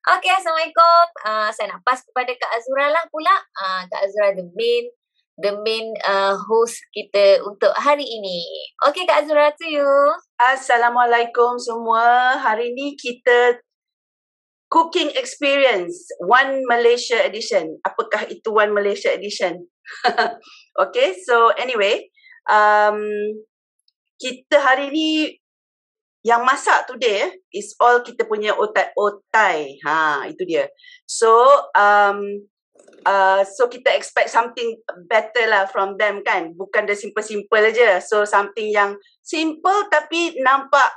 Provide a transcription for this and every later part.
Okey, Assalamualaikum. Saya nak pass kepada Kak Azura lah pula. Kak Azura the main host kita untuk hari ini. Okey Kak Azura, to you. Assalamualaikum semua. Hari ni kita cooking experience One Malaysia edition. Apakah itu One Malaysia edition? Okay, so anyway, kita hari ni yang masak today is all kita punya otai. Itu dia. So so kita expect something better lah from them kan. Bukan the simple-simple aja. So something yang simple tapi nampak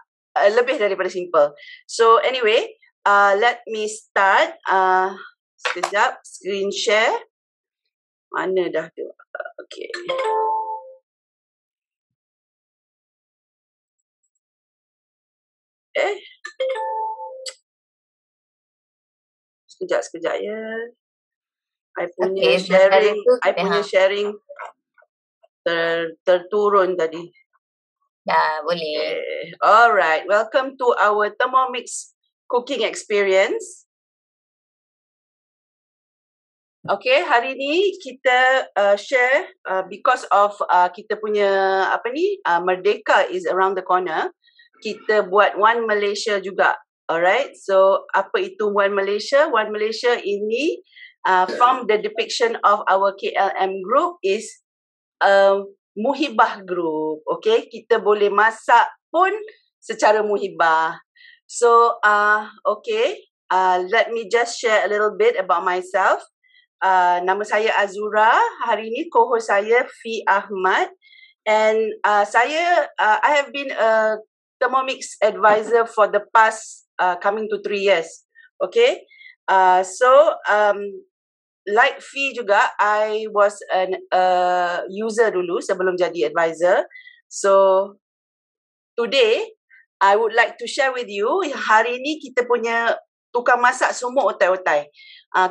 lebih daripada simple. So anyway, let me start. Sekejap, screen share. Mana dah tu? Okay. Sekejap ya. I punya sharing terturun tadi. Dah boleh. Okay. Alright, welcome to our Thermomix cooking experience. Okay, hari ni kita share because of kita punya Merdeka is around the corner. Kita buat One Malaysia juga. Alright, so apa itu One Malaysia? One Malaysia ini from the depiction of our KLM group is muhibah group. Okay, kita boleh masak pun secara muhibah. So okay, let me just share a little bit about myself. Nama saya Azura. Hari ini co-host saya Fi Ahmad, and I have been a Thermomix advisor for the past coming to 3 years. Okay, so like Fi juga, I was an user dulu sebelum jadi advisor. So today I would like to share with you, hari ni kita punya tukang masak semua otai-otai.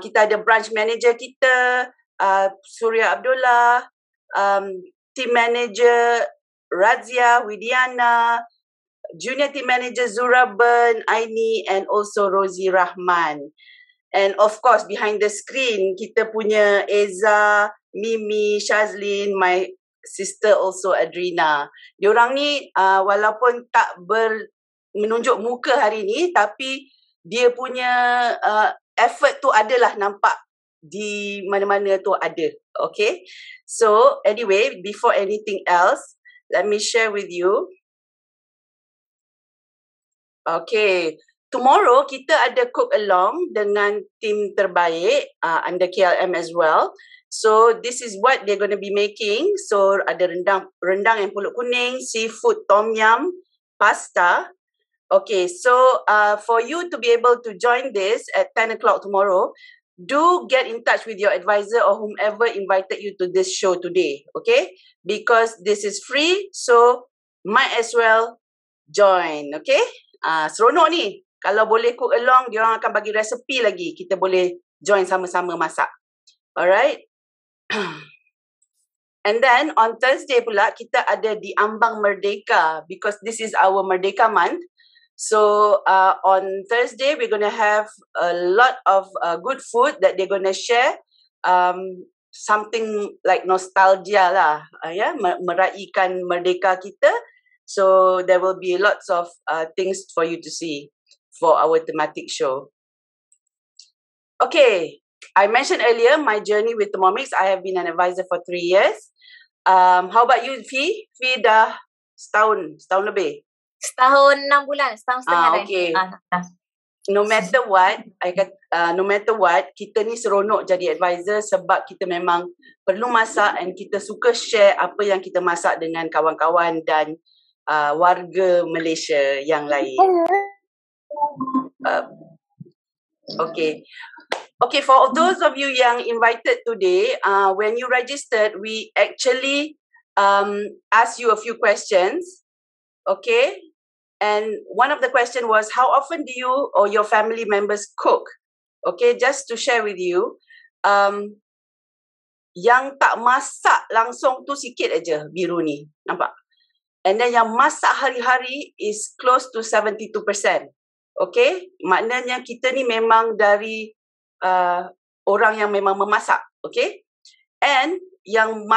Kita ada branch manager kita, Surya Abdullah, team manager Razia Widiana, junior team manager Zuraben, Aini, and also Rosie Rahman. And of course, behind the screen, kita punya Eza, Mimi, Shazlin, my sister also Adrina. Diorang ni walaupun tak menunjuk muka hari ni, tapi dia punya effort tu adalah nampak di mana-mana tu ada. Okay. So anyway, before anything else, let me share with you. Okay. Tomorrow kita ada cook along dengan tim terbaik under KLM as well. So this is what they're going to be making. So ada rendang yang pulut kuning, seafood tom yum, pasta. Okay, so for you to be able to join this at 10 o'clock tomorrow, do get in touch with your advisor or whomever invited you to this show today. Okay, because this is free, so might as well join. Okay, seronok ni. Kalau boleh cook along, dia orang akan bagi resepi lagi. Kita boleh join sama-sama masak. Alright. And then on Thursday pula, kita ada di Ambang Merdeka because this is our Merdeka month. So on Thursday, we're going to have a lot of good food that they're going to share. Something like nostalgia lah. Meraihkan Merdeka kita. So there will be lots of things for you to see for our thematic show. Okay, I mentioned earlier my journey with Thermomix. I have been an advisor for 3 years. How about you, Fi? Fi dah setahun lebih. Setahun 6 bulan, setahun setengah dah. Okay. No matter what, kita ni seronok jadi advisor sebab kita memang perlu masak and kita suka share apa yang kita masak dengan kawan-kawan dan warga Malaysia yang lain. Okay, for those of you yang invited today, when you registered, we actually asked you a few questions. Okay, and one of the question was, how often do you or your family members cook? Okay, just to share with you, yang tak masak langsung tu sikit aja biru ni, nampak? And then yang masak hari-hari is close to 72%. Okay, maknanya kita ni memang dari orang yang memang memasak, okay? And yang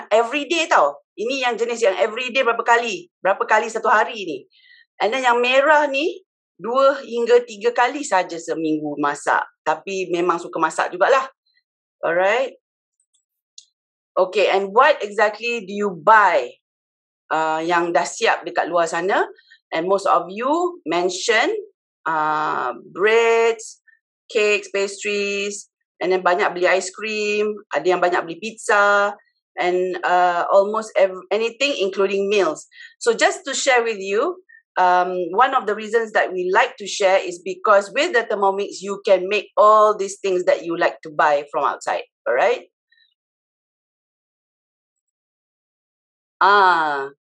everyday tau. Ini yang jenis yang everyday berapa kali satu hari ni. And then yang merah ni 2 hingga 3 kali saja seminggu masak. Tapi memang suka masak jugalah. Alright. Okay, and what exactly do you buy yang dah siap dekat luar sana? And most of you mention breads, cakes, pastries, and then banyak beli ice cream, ada yang banyak beli pizza, and almost anything including meals. So just to share with you, one of the reasons that we like to share is because with the Thermomix, you can make all these things that you like to buy from outside, alright?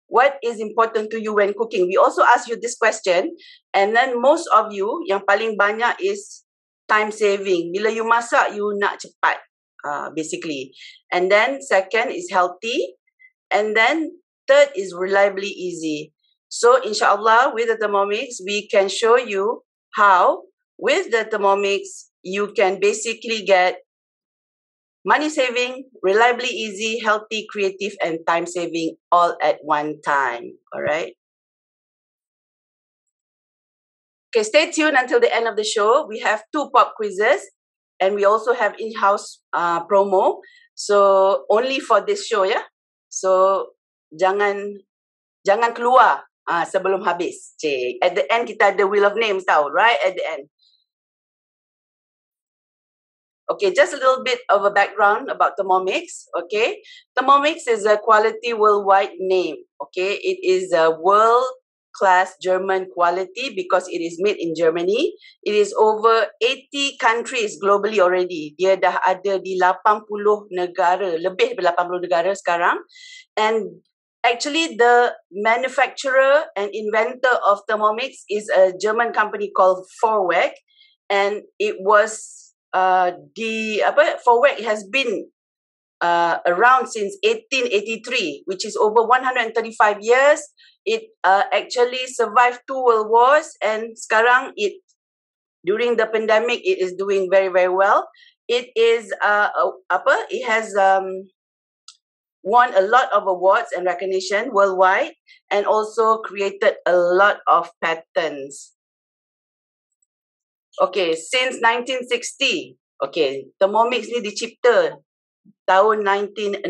What is important to you when cooking? We also ask you this question, and then most of you, yang paling banyak is time saving. Bila you masak, you nak cepat, basically. And then second is healthy, and then third is reliably easy. So insyaAllah, with the Thermomix, we can show you how with the Thermomix, you can basically get money saving, reliably easy, healthy, creative, and time saving all at one time. All right. Okay, stay tuned until the end of the show. We have 2 pop quizzes, and we also have in-house promo. So only for this show, yeah. So jangan keluar sebelum habis. Cik. At the end kita ada wheel of names tau, right? At the end. Okay, just a little bit of a background about Thermomix. Okay, Thermomix is a quality worldwide name. Okay, it is a world-class German quality because it is made in Germany. It is over 80 countries globally already. Dia dah ada di 80 negara, lebih dari 80 negara sekarang. And actually, the manufacturer and inventor of Thermomix is a German company called Vorwerk, and it was Vorwerk has been around since 1883, which is over 135 years. It actually survived 2 world wars, and sekarang during the pandemic it is doing very, very well. It is it has won a lot of awards and recognition worldwide, and also created a lot of patents. Okay, since 1960, okay, Thermomix ni dicipta tahun 1960.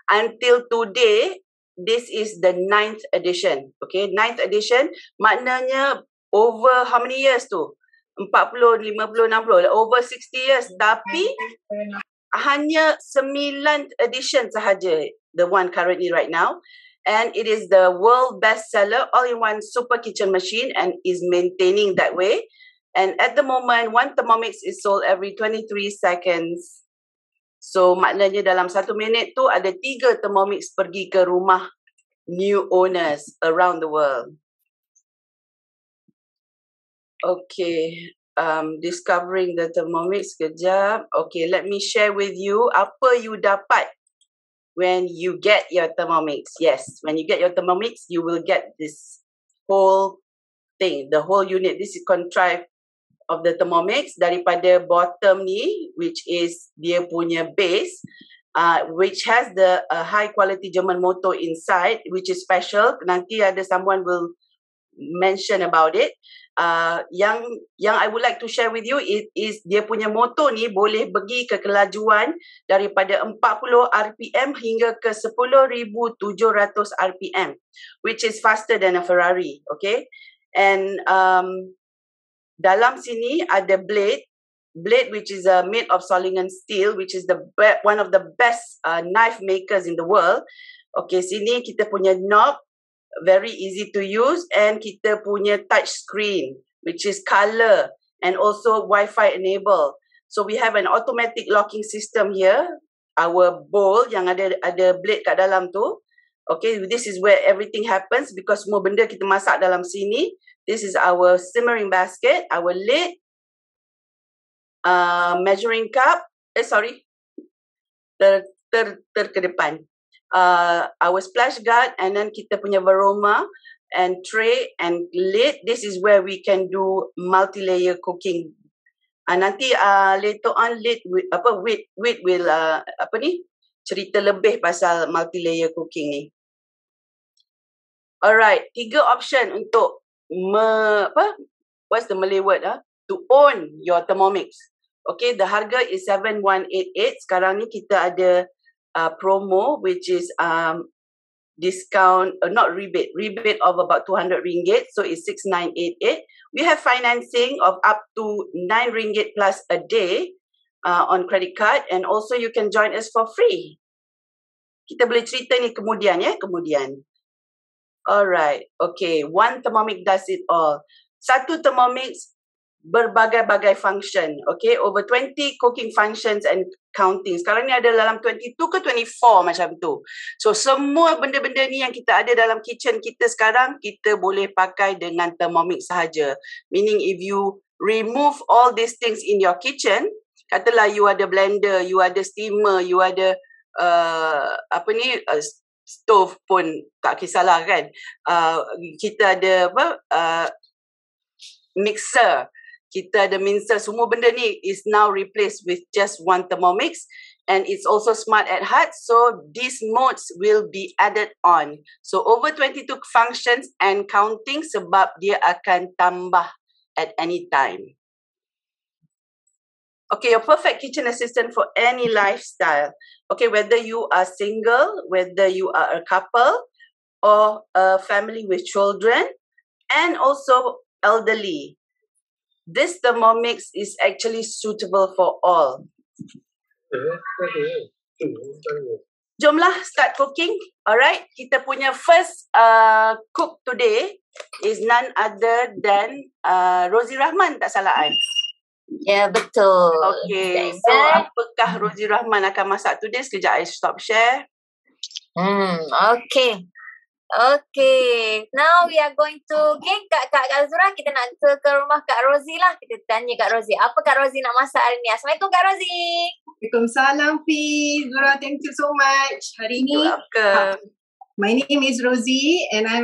Until today, this is the 9th edition. Okay, 9th edition maknanya over how many years tu? 40, 50, 60, over 60 years. Tapi hanya 9th edition sahaja, the one currently right now. And it is the world bestseller all-in-one super kitchen machine, and is maintaining that way. And at the moment, 1 Thermomix is sold every 23 seconds. So maknanya dalam 1 minit tu ada 3 Thermomix pergi ke rumah new owners around the world. Okay, discovering the Thermomix kejap. Okay, let me share with you apa you dapat when you get your Thermomix. Yes, when you get your Thermomix, you will get this whole thing, the whole unit. This is contrived of the Thermomix daripada bottom ni, which is dia punya base, which has the high quality German motor inside, which is special. Nanti ada someone will mention about it. Yang I would like to share with you is dia punya motor ni boleh pergi ke kelajuan daripada 40 RPM hingga ke 10,700 RPM, which is faster than a Ferrari. Okay, and dalam sini ada blade which is made of Solingen steel, which is one of the best knife makers in the world. Okay, sini kita punya knob, very easy to use, and kita punya touch screen, which is color and also Wi-Fi enabled. So we have an automatic locking system here. Our bowl yang ada blade kat dalam tu. Okay, this is where everything happens because semua benda kita masak dalam sini. This is our simmering basket, our lid, measuring cup. Ter ke depan. our splash guard, and then kita punya varoma and tray and lid. This is where we can do multi-layer cooking. Nanti later on Wit will cerita lebih pasal multi-layer cooking ni. Alright, 3 option untuk what's the Malay word? To own your Thermomix. Okay, the harga is 7188. Sekarang ni kita ada promo which is discount, not rebate of about 200 ringgit. So it's 6988. We have financing of up to 9 ringgit plus a day on credit card, and also you can join us for free. Kita boleh cerita ni kemudian. Alright, okay. One Thermomix does it all. Satu Thermomix berbagai-bagai function. Okay, over 20 cooking functions and counting. Sekarang ni ada dalam 22 ke 24 macam tu. So semua benda-benda ni yang kita ada dalam kitchen kita sekarang, kita boleh pakai dengan Thermomix sahaja. Meaning if you remove all these things in your kitchen, katalah you ada blender, you ada steamer, you ada stove pun tak kisahlah kan. Kita ada mixer, kita ada mincer, semua benda ni is now replaced with just one Thermomix, and it's also smart at heart, so these modes will be added on. So over 22 functions and counting sebab dia akan tambah at any time. Okay, your perfect kitchen assistant for any lifestyle. Okay, whether you are single, whether you are a couple, or a family with children, and also elderly. This Thermomix is actually suitable for all. Jomlah start cooking. Alright, kita punya first cook today is none other than Rosie Rahman, tak salah I. Ya, betul. Okay, so apakah Rosie Rahman akan masak today? Sekejap I stop share. Okay. Okay, now we are going to Kak Azura, kita nak ke rumah Kak Rosie lah. Kita tanya Kak Rosie, apa Kak Rosie nak masak hari ni? Assalamualaikum Kak Rosie. Waalaikumsalam Fi. Zura, thank you so much. Hari ni my name is Rosie and I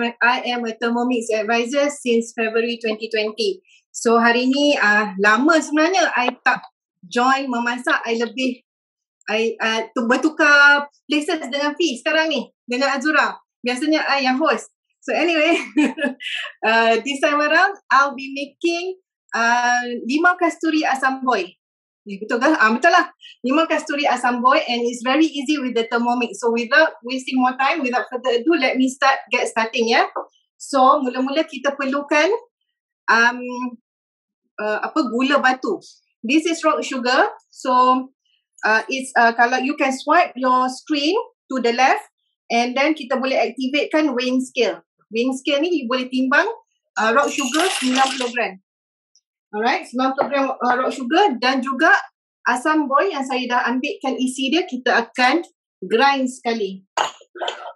am a Thermomix advisor since February 2020. So hari ni lama sebenarnya I tak join memasak. I bertukar places dengan Fi sekarang ni, dengan Azura. Biasanya I yang host. So anyway, this time around I'll be making limau kasturi asam boy. Betul ke? Betul lah. Limau kasturi asam boy, and it's very easy with the Thermomix. So without wasting more time, without further ado, let me get starting ya. So mula-mula kita perlukan gula batu. This is rock sugar. So it's kalau you can swipe your screen to the left, and then kita boleh activatekan weighing scale. Weighing scale ni you boleh timbang rock sugar 90 gram. Alright, 90 gram rock sugar, dan juga asam boy yang saya dah ambilkan isi dia, kita akan grind sekali.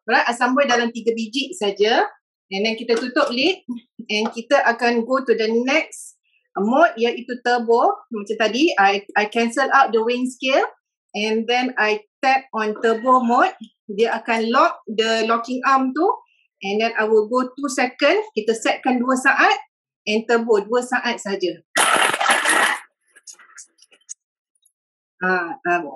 Alright, asam boy dalam 3 biji saja. And then kita tutup lid, and kita akan go to the next mode, iaitu turbo. Macam tadi, I cancel out the weighing scale, and then I tap on turbo mode. Dia akan lock the locking arm tu, and then I will go 2 second. Kita setkan 2 saat, and turbo 2 saat saja.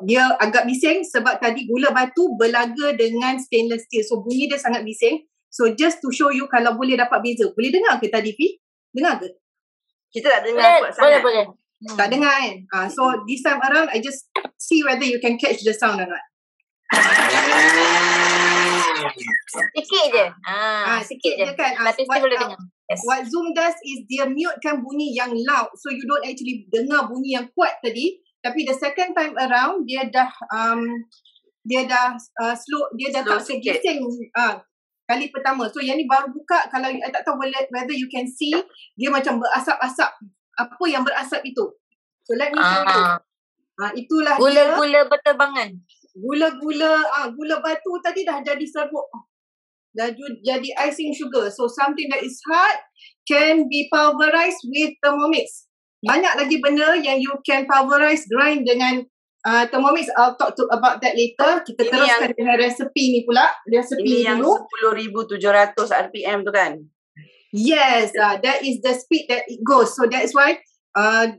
Dia agak bising sebab tadi gula batu berlaga dengan stainless steel, so bunyi dia sangat bising. So just to show you kalau boleh dapat beza. Boleh dengar ke tadi Fi? Dengar ke? Kita tak dengar kuat sangat. Boleh. Tak dengar kan? So this time around I just see whether you can catch the sound or not. Sikit je. Sikit je kan. Tapi still boleh dengar. Yes. What Zoom does is dia mutekan bunyi yang loud, so you don't actually dengar bunyi yang kuat tadi. Tapi the second time around dia dah slow, dia dah tak segising kali pertama. So yang ni baru buka, kalau I tak tahu whether you can see, dia macam berasap-asap. Apa yang berasap itu? So let me show you. Itulah gula-gula berterbangan. Gula batu tadi dah jadi serbuk. Dah jadi icing sugar. So something that is hard can be pulverized with Thermomix. Banyak lagi benda yang you can pulverize, grind dengan Thermomix, I'll talk about that later. Kita Ini teruskan dengan resepi ni pula. Resepi Ini ni yang dulu. 10,700 RPM tu kan? Yes, that is the speed that it goes. So that's why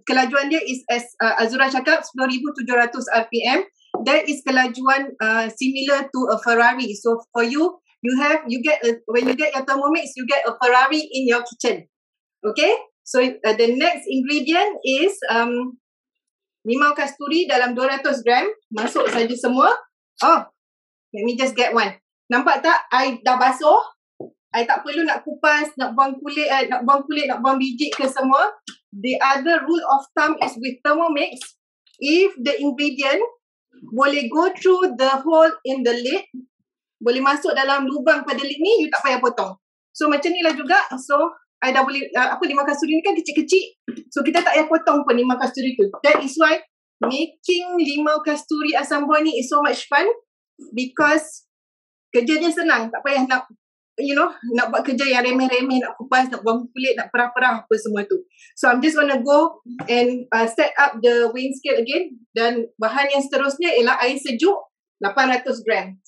kelajuan dia is as Azura cakap 10,700 RPM. That is kelajuan similar to a Ferrari. So for you get when you get your Thermomix, you get a Ferrari in your kitchen. Okay? So the next ingredient is limau kasturi dalam 200 gram. Masuk saja semua. Oh, let me just get one. Nampak tak? I dah basuh. I tak perlu nak kupas, nak buang kulit, nak buang biji ke semua. The other rule of thumb is with Thermomix, if the ingredient boleh go through the hole in the lid, boleh masuk dalam lubang pada lid ni, you tak payah potong. So macam ni lah juga. So I dah boleh, limau kasturi ni kan kecil-kecil. So kita tak payah potong pun limau kasturi tu. That is why making limau kasturi asam buah ni is so much fun, because kerja dia senang. Tak payah nak nak buat kerja yang remeh-remeh, nak kupas, nak buang kulit, nak perah-perah apa semua tu. So I'm just gonna go and set up the weighing scale again. Dan bahan yang seterusnya ialah air sejuk 800 gram.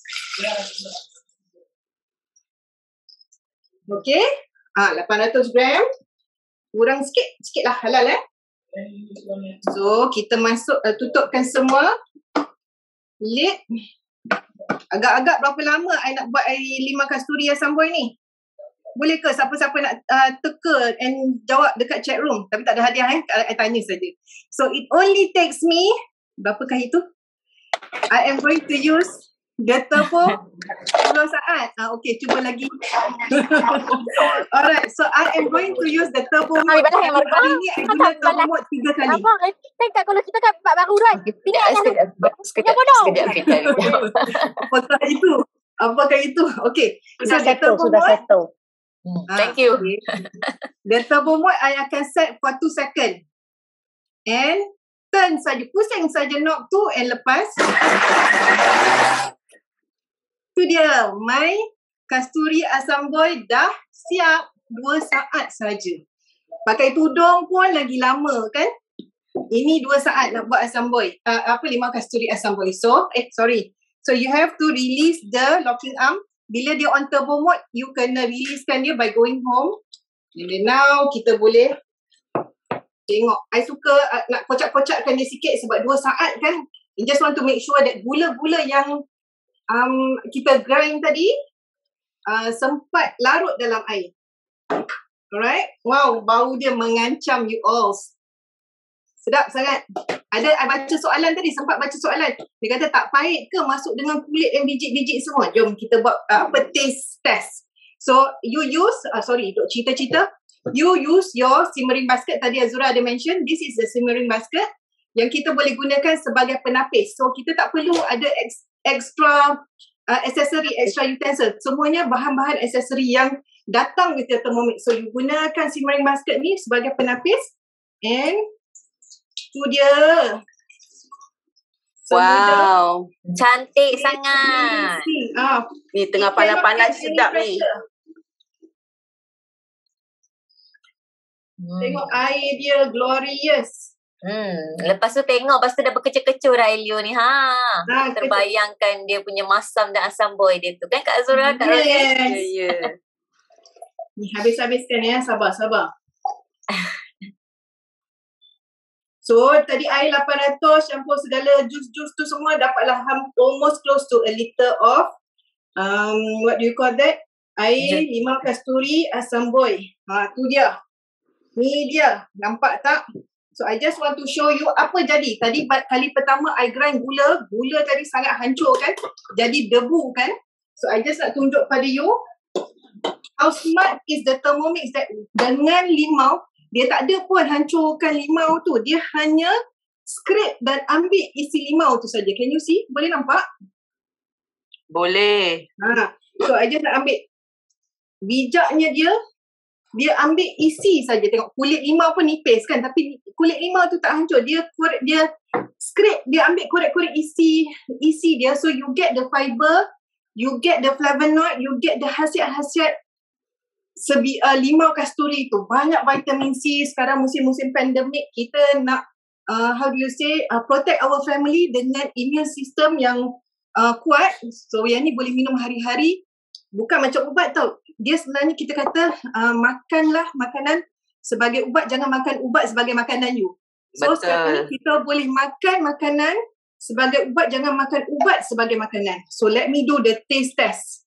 Okay, 800 gram. Kurang sikit lah, halal So kita masuk, tutupkan semua. Lid. Agak-agak berapa lama I nak buat air limau kasturi asam buah ni? Boleh ke siapa-siapa nak teka and jawab dekat chat room? Tapi tak ada hadiah I tanya saja. So it only takes me, berapakah itu? I am going to use the turbo 10 saat. Okay, cuba lagi. Alright, so I am going to use the turbo mode. Hari ni I guna turbo mode 3 kali. Kalau kita kan baru kan. Sekejap. Apakah itu? Okay. So the turbo mode. Thank you. Okay. The turbo mode I akan set for 2 second. And turn saja, pusing saja knob tu and lepas. Tu dia, my kasturi asam boy dah siap 2 saat saja. Pakai tudung pun lagi lama kan? Ini 2 saat nak buat asam boy. Limau kasturi asam boy. So you have to release the locking arm. Bila dia on turbo mode, you kena releasekan dia by going home. And then now kita boleh tengok. I suka nak kocak-kocakkan dia sikit sebab 2 saat kan. You just want to make sure that gula-gula yang kita grind tadi sempat larut dalam air. Alright. Wow, bau dia mengancam you all. Sedap sangat. I baca soalan tadi, sempat baca soalan. Dia kata tak pahit ke masuk dengan kulit dan biji-biji semua? Jom kita buat taste test. So you use, duk cerita-cerita. You use your simmering basket. Tadi Azura ada mention, this is the simmering basket yang kita boleh gunakan sebagai penapis. So kita tak perlu ada extra accessory, extra utensil. Semuanya bahan-bahan accessory yang datang with your Thermomix. So you gunakan simmering basket ni sebagai penapis. And tu dia. Wow. Cantik sangat. Ni tengah panas-panas sedap ni. Tengok air dia glorious. Lepas tu dah berkecur-kecur dah Elio ni. Terbayangkan dia punya masam dan asam boy dia tu. Kan Kak Azura? Yes. Ni habis-habiskan ya. Sabar. So tadi air 800 campur segala jus-jus tu semua dapatlah almost close to a liter of what do you call that? Air limau kasturi asam boy. Tu dia. Ni dia. Nampak tak? So I just want to show you apa jadi. Tadi kali pertama I grind gula. Gula tadi sangat hancur kan. Jadi debu kan. So I just nak tunjuk pada you. How smart is the Thermomix that dengan limau. Dia tak ada pun hancurkan limau tu. Dia hanya scrape dan ambil isi limau tu saja. Can you see? Boleh nampak? Boleh. So I just nak ambil bijaknya dia. Dia ambil isi saja. Tengok kulit limau pun nipis kan. Tapi kulit limau tu tak hancur. Dia scrape. Dia ambil korek-korek isi dia. So you get the fiber. You get the flavonoid. You get the khasiat-khasiat limau kasturi tu. Banyak vitamin C. Sekarang musim-musim pandemik. Kita nak how do you say, protect our family dengan immune system yang kuat. So yang ni boleh minum hari-hari. Bukan macam ubat tau. Dia sebenarnya kita kata makanlah makanan sebagai ubat, jangan makan ubat sebagai makanan you. So Betul. sekarang ni kita boleh makan makanan sebagai ubat, jangan makan ubat sebagai makanan. So let me do the taste test.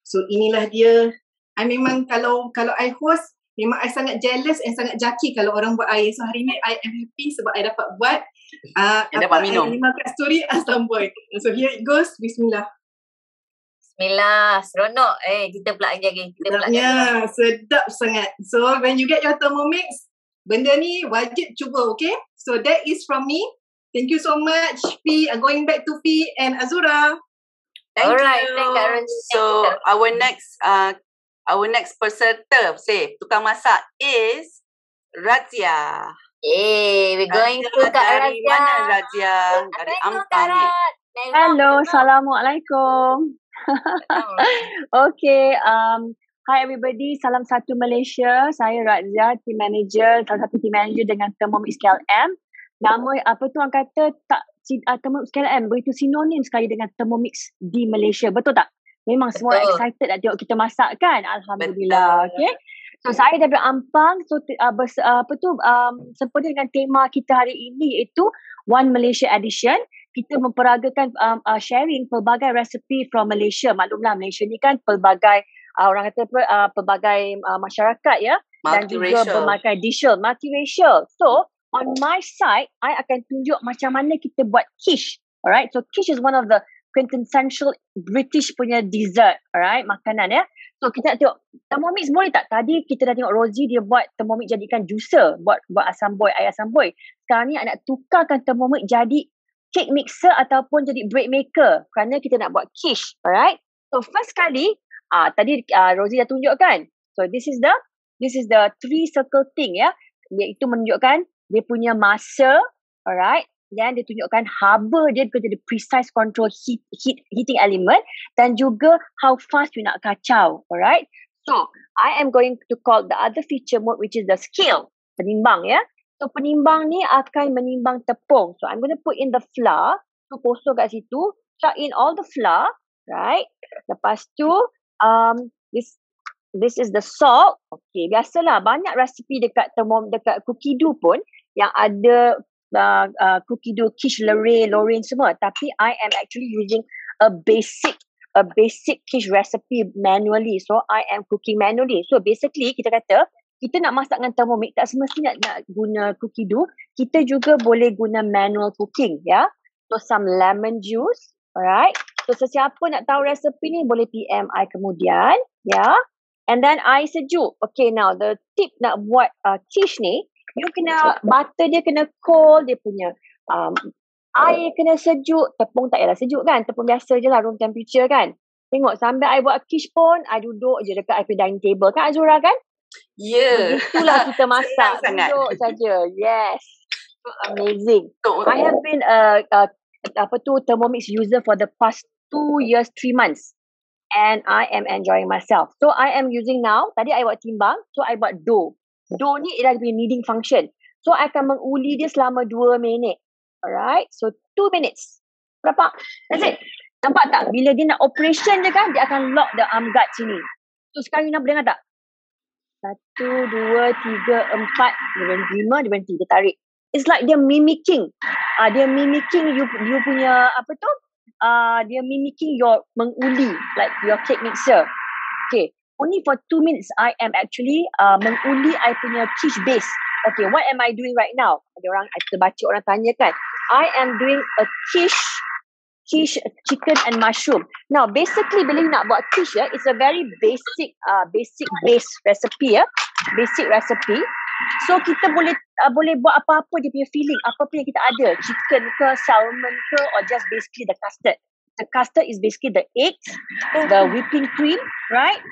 So inilah dia. I memang kalau I host, memang I sangat jealous and sangat jaki kalau orang buat air. So hari ni I am happy sebab I dapat buat dapat minum. air 5 kasturi asam boy. So here it goes. Bismillah. Bismillah, seronok. Kita pula jaga. Kita pula jaga. Sedapnya, sedap sangat. So when you get your Thermomix, benda ni wajib cuba, okay? So that is from me. Thank you so much, Fi. Going back to Fi and Azura. Thank Alright, you. thank Kak Ron. So our next peserta, tukang masak is Razia. We're going to Kak Dari Razia. mana Razia? Dari Ampang ni. Hello, Assalamualaikum. Okay, hi everybody, salam satu Malaysia. Saya Razia, team manager, salah satu team manager dengan Thermomix KLM. Nama apa tu orang kata Thermomix KLM begitu sinonim sekali dengan Thermomix di Malaysia. Betul tak? Memang semua Betul. excited nak tengok kita masak kan? Alhamdulillah. Betul. Okay. So saya dari Ampang. So sempena dengan tema kita hari ini iaitu One Malaysia Edition. Kita memperagakan sharing pelbagai resepi from Malaysia. Maklumlah Malaysia ni kan pelbagai orang kata pelbagai masyarakat ya. Dan juga berbagai multiracial. So on my side, I akan tunjuk macam mana kita buat quiche. Alright, so quiche is one of the quintessential British punya dessert. Alright, makanan ya. So kita nak tengok Thermomix boleh tak? Tadi kita dah tengok Rosie dia buat Thermomix jadikan juicer. Buat asam boy, air asam boy. Sekarang ni I nak tukarkan Thermomix jadi cake mixer ataupun jadi bread maker. Kerana kita nak buat quiche. Alright. So first kali, tadi Rosie dah tunjuk kan. So this is the 3 circle thing ya. Iaitu menunjukkan dia punya masa, alright, dan dia tunjukkan haba dia jadi precise control heating element dan juga how fast you nak kacau, alright. So, I am going to call the other feature mode which is the scale, penimbang ya. So, penimbang ni akan menimbang tepung. So, I'm going to put in the flour, so kosong kat situ, chuck in all the flour, right. Lepas tu, this is the salt. Okay, biasalah banyak resipi dekat cookie dough pun yang ada cookie dough, quiche, Lorraine semua. Tapi I am actually using a basic quiche recipe manually. So I am cooking manually. So basically kita kata kita nak masak dengan Thermomix tak semestinya nak guna cookie dough. Kita juga boleh guna manual cooking ya. So some lemon juice, alright. So sesiapa nak tahu resepi ni boleh PM I kemudian ya. And then air sejuk. Okay, now the tip nak buat quiche ni, you kena, butter dia kena cold, dia punya air kena sejuk, tepung tak payahlah sejuk kan, tepung biasa je lah, room temperature kan. Tengok, sambil I buat quiche pun, I duduk je dekat I punya dining table. Kan Azura kan? Ya. Begitulah kita masak. Duduk saja. Yes. So amazing. I have been Thermomix user for the past 2 years, 3 months. And I am enjoying myself. So I am using now, tadi I buat timbang, so I buat dough. Dough ni ialah dia kneading function. So I akan menguli dia selama 2 minit. Alright, so 2 minutes. Berapa? That's it. Nampak tak? Bila dia nak operation je kan, dia akan lock the arm guard sini. So sekarang you nampak dengar tak? 1, 2, 3, 4, dia berhenti 5, dia berhenti, dia tarik. It's like dia mimicking. Dia mimicking you punya apa tu? Dia mimicking your menguli, like your cake mixer. Okay, only for 2 minutes I am actually menguli I punya quiche base. Okay, what am I doing right now? Ada orang, kita baca orang tanya kan. I am doing a quiche chicken and mushroom. Now basically bila you nak buat quiche ya, it's a very basic base recipe ya. Basic recipe. So kita boleh buat apa-apa dia punya filling, apa pun yang kita ada, chicken ke, salmon ke, or just basically the custard. The custard is basically the eggs, the whipping cream, right?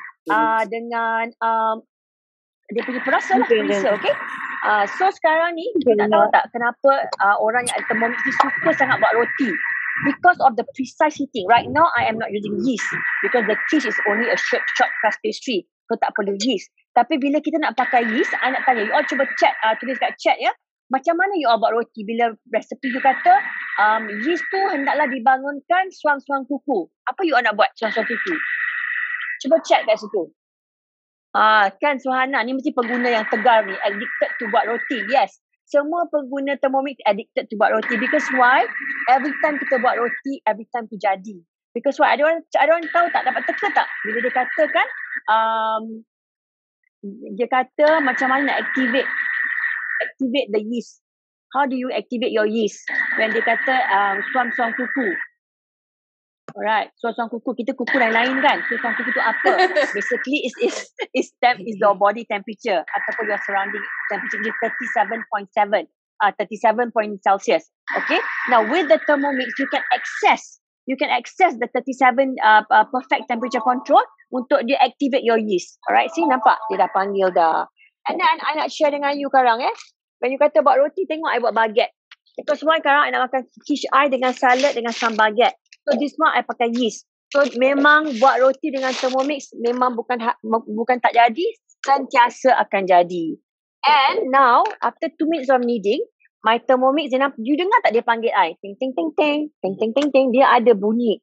Dengan dia punya perasa lah, perasa, okay? So sekarang ni kita tak tahu tak kenapa orang yang Thermomix ni suka sangat buat roti. Because of the precise heating. Right now I am not using yeast because the quiche is only a short crust pastry. So tak perlu yeast. Tapi bila kita nak pakai yeast, I nak tanya, you all cuba chat, tulis kat chat ya. macam mana you all buat roti bila resepi you kata yeast tu hendaklah dibangunkan suang-suang kuku. Apa you all nak buat suang-suang kuku? Cuba check kat situ. Kan Suhana ni mesti pengguna yang tegar ni, addicted to buat roti. Yes, semua pengguna Thermomix addicted to buat roti. Because why? Every time kita buat roti, every time tu jadi. Because why? Ada orang tahu tak, dapat teka tak bila dia katakan dia kata macam mana nak activate the yeast. How do you activate your yeast when dia kata suam-suam kuku? Alright, suam-suam kuku, kita kuku lain-lain kan. Suam-suam kuku tu apa? Basically is your body temperature ataupun your surrounding temperature is 37.7 Celsius. Okay, now with the Thermomix you can access the 37 perfect temperature control untuk dia activate your yeast. Alright, see, nampak dia dah panggil dah. And then I nak share dengan you sekarang when you kata buat roti, tengok I buat baguette. Because why sekarang I nak makan quiche I dengan salad dengan some baguette. So this one I pakai yeast. So memang buat roti dengan Thermomix memang bukan tak jadi, sentiasa akan jadi. And now after 2 minutes of kneading, my Thermomix, you dengar tak dia panggil I? Ting ting ting ting, ting ting ting ting, dia ada bunyi.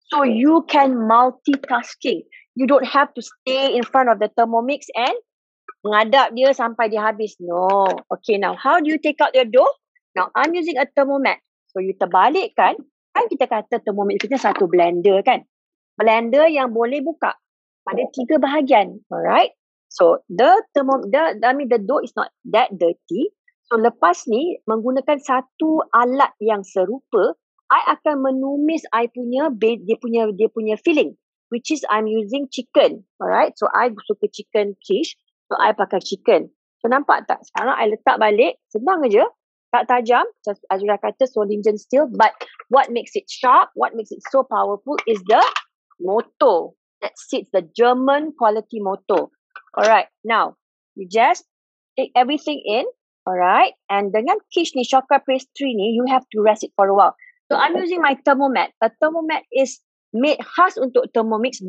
So you can multitasking. You don't have to stay in front of the Thermomix and mengadap dia sampai dia habis. No. Okay, now how do you take out your dough? Now I'm using a thermomat. So you terbalikkan. Kan kita kata Thermomix kita satu blender kan. Blender yang boleh buka pada 3 bahagian. Alright. So the dough is not that dirty. So lepas ni menggunakan satu alat yang serupa, I akan menumis I punya base, dia punya filling, which is I'm using chicken. Alright. So I suka chicken quiche. So I pakai chicken. So nampak tak? Sekarang I letak balik, senang aja. Tak tajam, Azura kata Solingen steel, but what makes it sharp, what makes it so powerful is the motor that sits, the German quality motor. Alright, now you just take everything in, alright, and dengan quiche ni, chocolate pastry ni, you have to rest it for a while. So I'm using my thermomat. A thermomat is made khas untuk Thermomix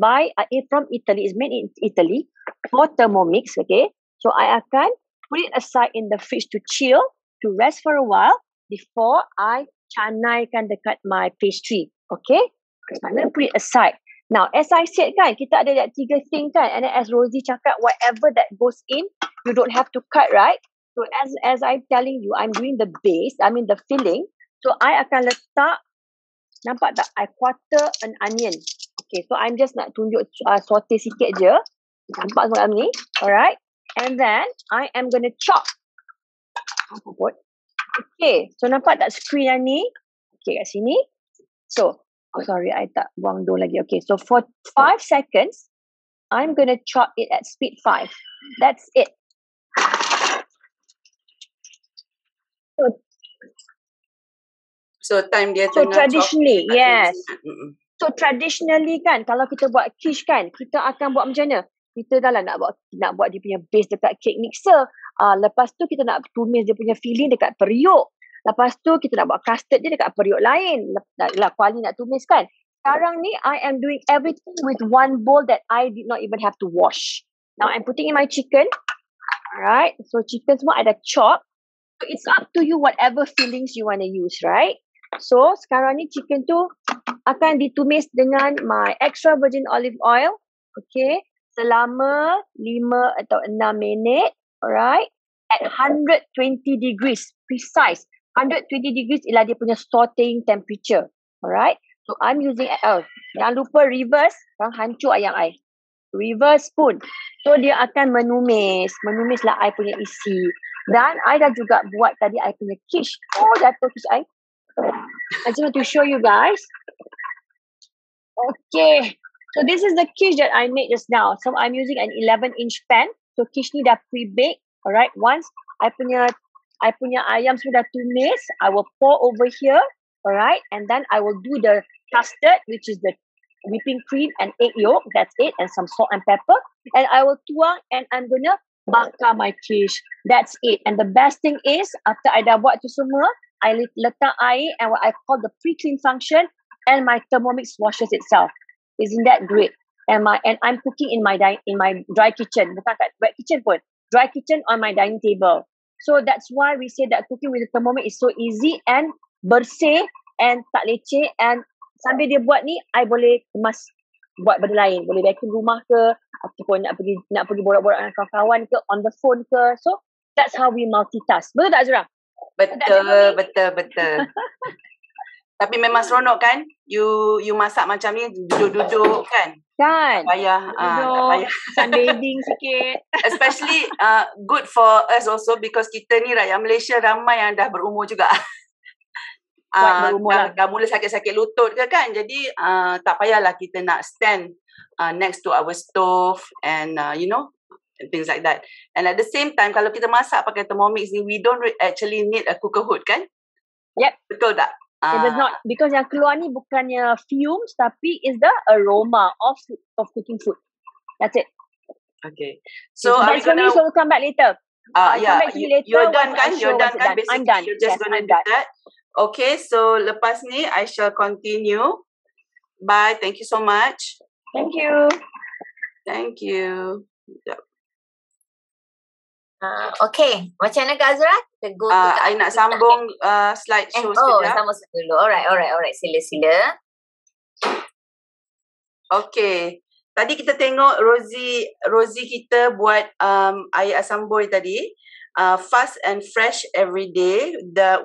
from Italy. It's made in Italy for Thermomix, okay. So I akan put it aside in the fridge to chill, to rest for a while before I canaikan dekat my pastry. Okay? So I'm going to put it aside. Now, as I said kan, kita ada that 3 thing kan. And then as Rosie cakap, whatever that goes in, you don't have to cut, right? So as I'm telling you, I'm doing the base, the filling. So I akan letak, nampak tak? I quarter an onion. Okay, so I'm just nak tunjuk saute sikit je. Nampak semua ni? Alright? And then, I am going to chop. Okay, so nampak tak screen yang ni? Okay, kat sini. So, sorry, I tak buang dough lagi. Okay, so for 5 seconds, I'm going to chop it at speed 5. That's it. So time dia so tengah traditionally, chop, yes. So traditionally kan, kalau kita buat quiche kan, kita akan buat macam mana? Kita dah lah nak buat dia punya base dekat cake mixer. Lepas tu kita nak tumis dia punya filling dekat periuk. Lepas tu kita nak buat custard dia dekat periuk lain. Kuali nak tumis kan. Sekarang ni I am doing everything with one bowl that I did not even have to wash. Now I'm putting in my chicken. Alright. So chicken semua I dah chop. So it's up to you whatever fillings you want to use, right? So sekarang ni chicken tu akan ditumis dengan my extra virgin olive oil. Okay. Selama 5 atau 6 minit. Alright, at 120 degrees, precise. 120 degrees ialah dia punya sauteing temperature. Alright, so I'm using, jangan lupa reverse, hancur ayam I. Reverse spoon. So dia akan menumislah I punya isi. Dan I dah juga buat tadi I punya quiche. Oh, jatuh quiche I. I just want to show you guys. Okay, so this is the quiche that I made just now. So I'm using an 11-inch pan. So quiche ni dah pre-bake. Alright, once I punya ayam sudah tumis, I will pour over here. Alright, and then I will do the custard, which is the whipping cream and egg yolk. That's it, and some salt and pepper. And I will tuang and I'm gonna bakar my quiche. That's it. And the best thing is, after I dah buat tu semua, I letak air and what I call the pre-clean function, and my Thermomix washes itself. Isn't that great? And I'm cooking in my dry kitchen, bukan kat wet kitchen pun. Dry kitchen on my dining table. So that's why we say that cooking with the Thermomix is so easy and bersih and tak leceh, and sambil dia buat ni, I boleh kemas buat benda lain. Boleh vacuum rumah ke, ataupun nak pergi borak-borak dengan kawan-kawan ke, on the phone ke. So that's how we multitask. Betul tak Azura? Betul. Tapi memang seronok kan? You masak macam ni, duduk-duduk kan? Kan? Tak payah. Sunbathing sikit. Especially good for us also because kita ni rakyat Malaysia ramai yang dah berumur juga. Dah mula sakit-sakit lutut ke kan? Jadi tak payahlah kita nak stand next to our stove and things like that. And at the same time, kalau kita masak pakai Thermomix ni, we don't actually need a cooker hood kan? Yep. Betul tak? It does not, because yang keluar ni bukannya fumes, tapi is the aroma of cooking food. That's it. Okay. So are we gonna? So we'll come back later. Yeah. You're done kan? You're done kan? Basically, I'm done. you're just gonna do that. Okay. So lepas ni, I shall continue. Bye. Thank you so much. Thank you. Thank you. Okay, macam mana Kak Azura? I nak sambung slideshow sekejap. Sambung dulu. Alright. Sila. Okay. Tadi kita tengok Rosie kita buat air asam boy tadi. Fast and fresh every day.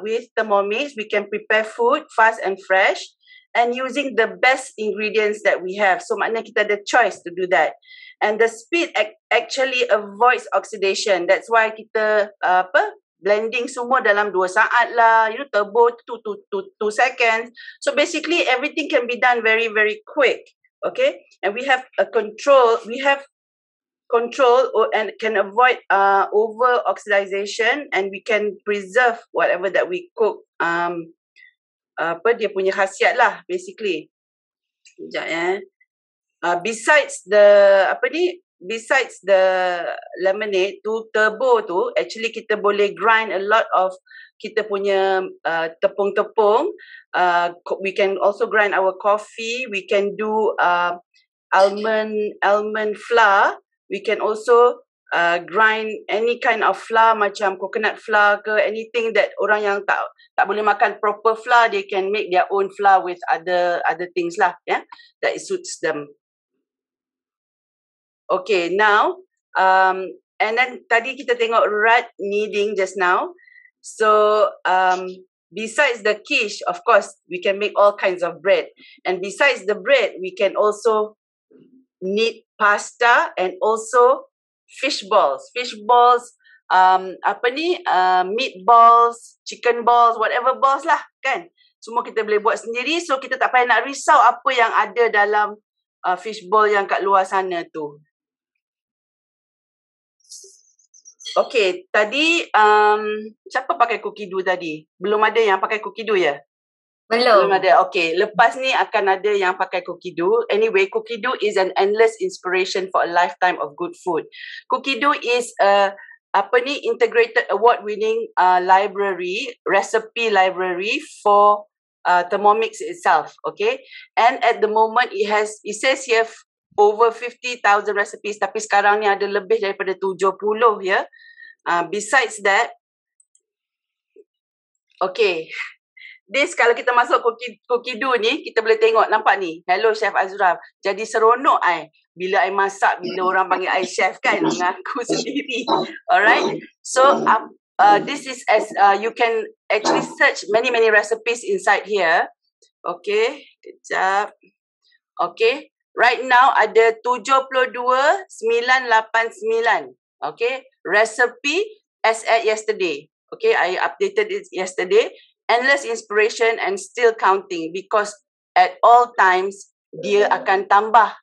With Thermomix, we can prepare food fast and fresh and using the best ingredients that we have. So maknanya kita ada choice to do that. And the speed actually avoids oxidation. That's why kita blending semua dalam 2 saat lah. Turbo 2 seconds. So basically everything can be done very, very quick. Okay? And we have control and can avoid over oxidization, and we can preserve whatever that we cook. Dia punya khasiat lah basically. Sekejap besides the lemonade tu, turbo tu, actually kita boleh grind a lot of kita punya tepung-tepung. We can also grind our coffee. We can do almond flour. We can also grind any kind of flour macam coconut flour ke, anything that orang yang tak boleh makan proper flour, they can make their own flour with other things lah, that suits them. Okay, now and then tadi kita tengok rat kneading just now. So besides the quiche, of course, we can make all kinds of bread. And besides the bread, we can also knead pasta and also fish balls. Fish balls, meatballs, chicken balls, whatever balls lah, kan? Semua kita boleh buat sendiri. So kita tak payah nak risau apa yang ada dalam fish ball yang kat luar sana tu. Okay, tadi siapa pakai cookie dough tadi? Belum ada yang pakai cookie dough ya? Belum ada. Okay, lepas ni akan ada yang pakai cookie dough. Anyway, cookie dough is an endless inspiration for a lifetime of good food. Cookie dough is integrated award-winning recipe library for Thermomix itself. Okay, and at the moment it says here over 50,000 recipes, tapi sekarang ni ada lebih daripada 70 ya. Besides that, okay, this kalau kita masuk cookie dough ni, kita boleh tengok, nampak ni. Hello Chef Azura. Jadi seronok bila I masak, bila orang panggil I chef kan, mengaku sendiri. Alright. So this is you can actually search many recipes inside here. Okay, kejap. Okay. Right now ada 72,989. Okay, recipe as at yesterday. Okay, I updated it yesterday. Endless inspiration and still counting because at all times dia akan tambah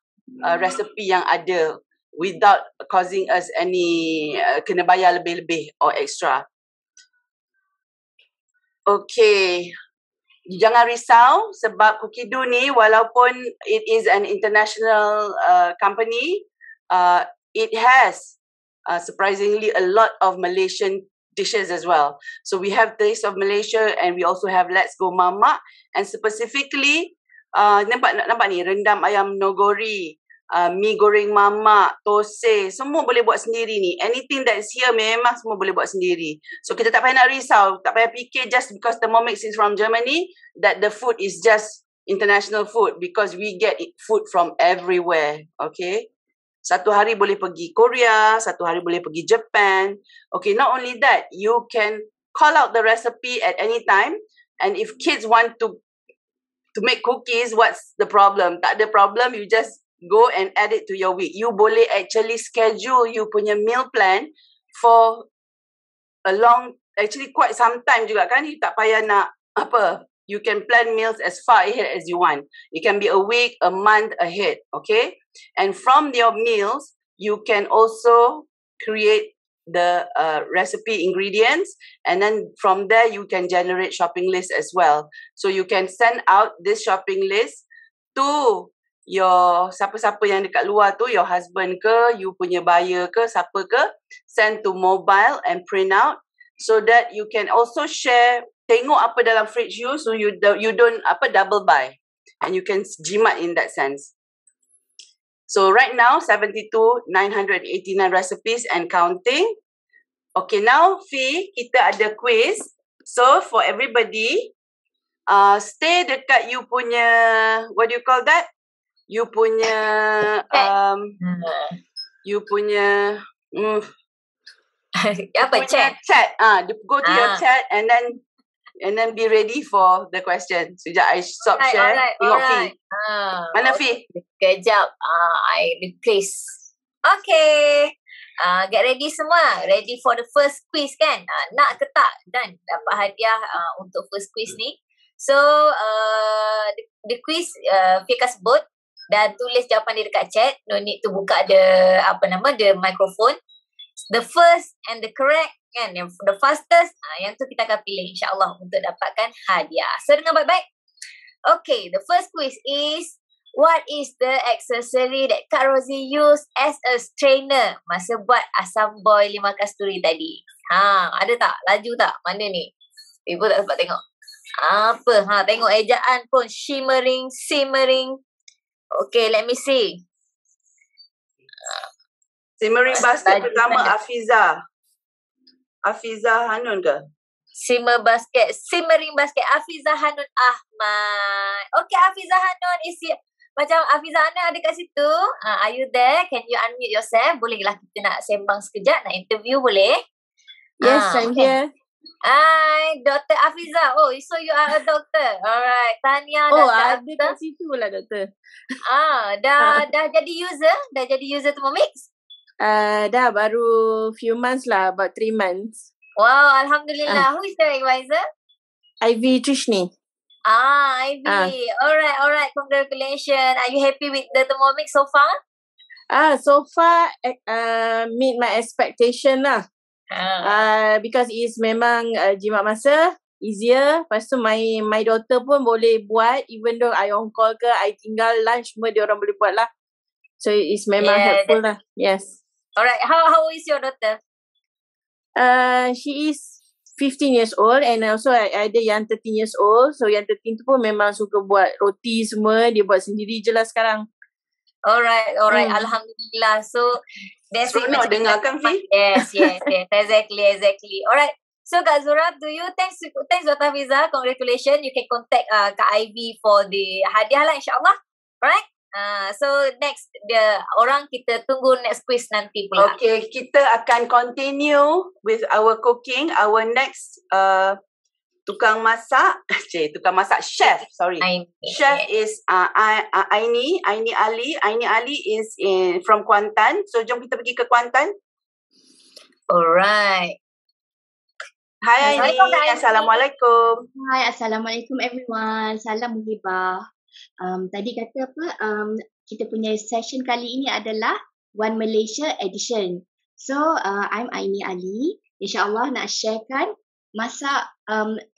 recipe yang ada without causing us any kena bayar lebih-lebih or extra. Okay. Jangan risau sebab cookie dough ni walaupun it is an international company, it has surprisingly a lot of Malaysian dishes as well. So we have Taste of Malaysia and we also have Let's Go Mama, and specifically nampak ni rendam ayam nogori, mi goreng mamak, tosai, semua boleh buat sendiri ni. Anything that is here memang semua boleh buat sendiri. So kita tak payah nak risau, tak payah fikir just because Thermomix is from Germany that the food is just international food, because we get food from everywhere. Okay. Satu hari boleh pergi Korea, satu hari boleh pergi Japan. Okay, not only that, you can call out the recipe at any time, and if kids want to make cookies, what's the problem? Tak ada problem, you just go and add it to your week. You boleh actually schedule you punya meal plan for a long, actually quite some time juga kan. You tak payah nak apa. You can plan meals as far ahead as you want. It can be a week, a month ahead, okay? And from your meals, you can also create the recipe ingredients, and then from there you can generate shopping lists as well. So you can send out this shopping list to your siapa-siapa yang dekat luar tu, your husband ke, you punya buyer ke, siapa ke, send to mobile and print out, so that you can also share, tengok apa dalam fridge you, so you don't apa double buy, and you can jimat in that sense. So right now 989 recipes and counting. Okay, now Fi, kita ada quiz. So for everybody, stay dekat you punya, what do you call that? You punya Apa chat? Go to your chat and then be ready for the question. Sekejap I stop share. Tengok Fi. Mana Fi? Sekejap. I replace. Okay. Get ready semua. Ready for the first quiz kan? Nak ke tak? Dan dapat hadiah untuk first quiz ni. So the quiz Fi akan sebut dan tulis jawapan dia dekat chat. No need to buka the microphone. The first and the correct kan, the fastest, yang tu kita akan pilih insyaAllah untuk dapatkan hadiah. So dengar baik-baik. Okay, the first quiz is, what is the accessory that Kak Rosie used as a strainer masa buat asam boil 5 kasturi tadi? Ada tak? Laju tak? Mana ni? Ibu tak sempat tengok. Apa? Tengok ejaan pun simmering. Okay, let me see. Simmering basket pertama Afiza Hanun ke? Simmering basket Afiza Hanun Ahmad. Okay, Afiza Hanun is macam Afiza Hanun ada kat situ. Are you there? Can you unmute yourself? Bolehlah kita nak sembang sekejap, nak interview boleh? Yes, I'm here. Hi, Dr. Afiza. Oh, so you are a doctor. Alright, Tania ada kat situ lah doktor. Dah jadi user? Dah jadi user Thermomix? Dah baru few months lah, about 3 months. Wow, Alhamdulillah. Who is the advisor? Ivy Trishni. Ivy. Alright. Congratulations. Are you happy with the Thermomix so far? So far, meet my expectation lah. Because it's memang jimat masa, easier. Lepas tu my daughter pun boleh buat, even though I on call ke, I tinggal lunch, semua dia orang boleh buat lah. So it's memang helpful lah. Yes. Alright. How old is your daughter? She is 15 years old, and also ada yang 13 years old. So yang 13 tu pun memang suka buat roti semua, dia buat sendiri je lah sekarang. Alright. Alhamdulillah. So that's it. Nak dengarkan Fi? Yes. Exactly. Alright. So Kak Zura, thanks Dr. Hafiza. Congratulations. You can contact Kak Ivy for the hadiah lah insyaAllah. Alright. So next, orang kita tunggu next quiz nanti pula. Okay, kita akan continue with our cooking. Our next tukang masak chef, chef is Aini Ali. Aini Ali is from Kuantan. So jom kita pergi ke Kuantan. Alright. Hai Aini. Assalamualaikum. Hai, Assalamualaikum everyone. Salam muhibah. Tadi kata apa, kita punya session kali ini adalah One Malaysia edition. So I'm Aini Ali. InsyaAllah nak sharekan masak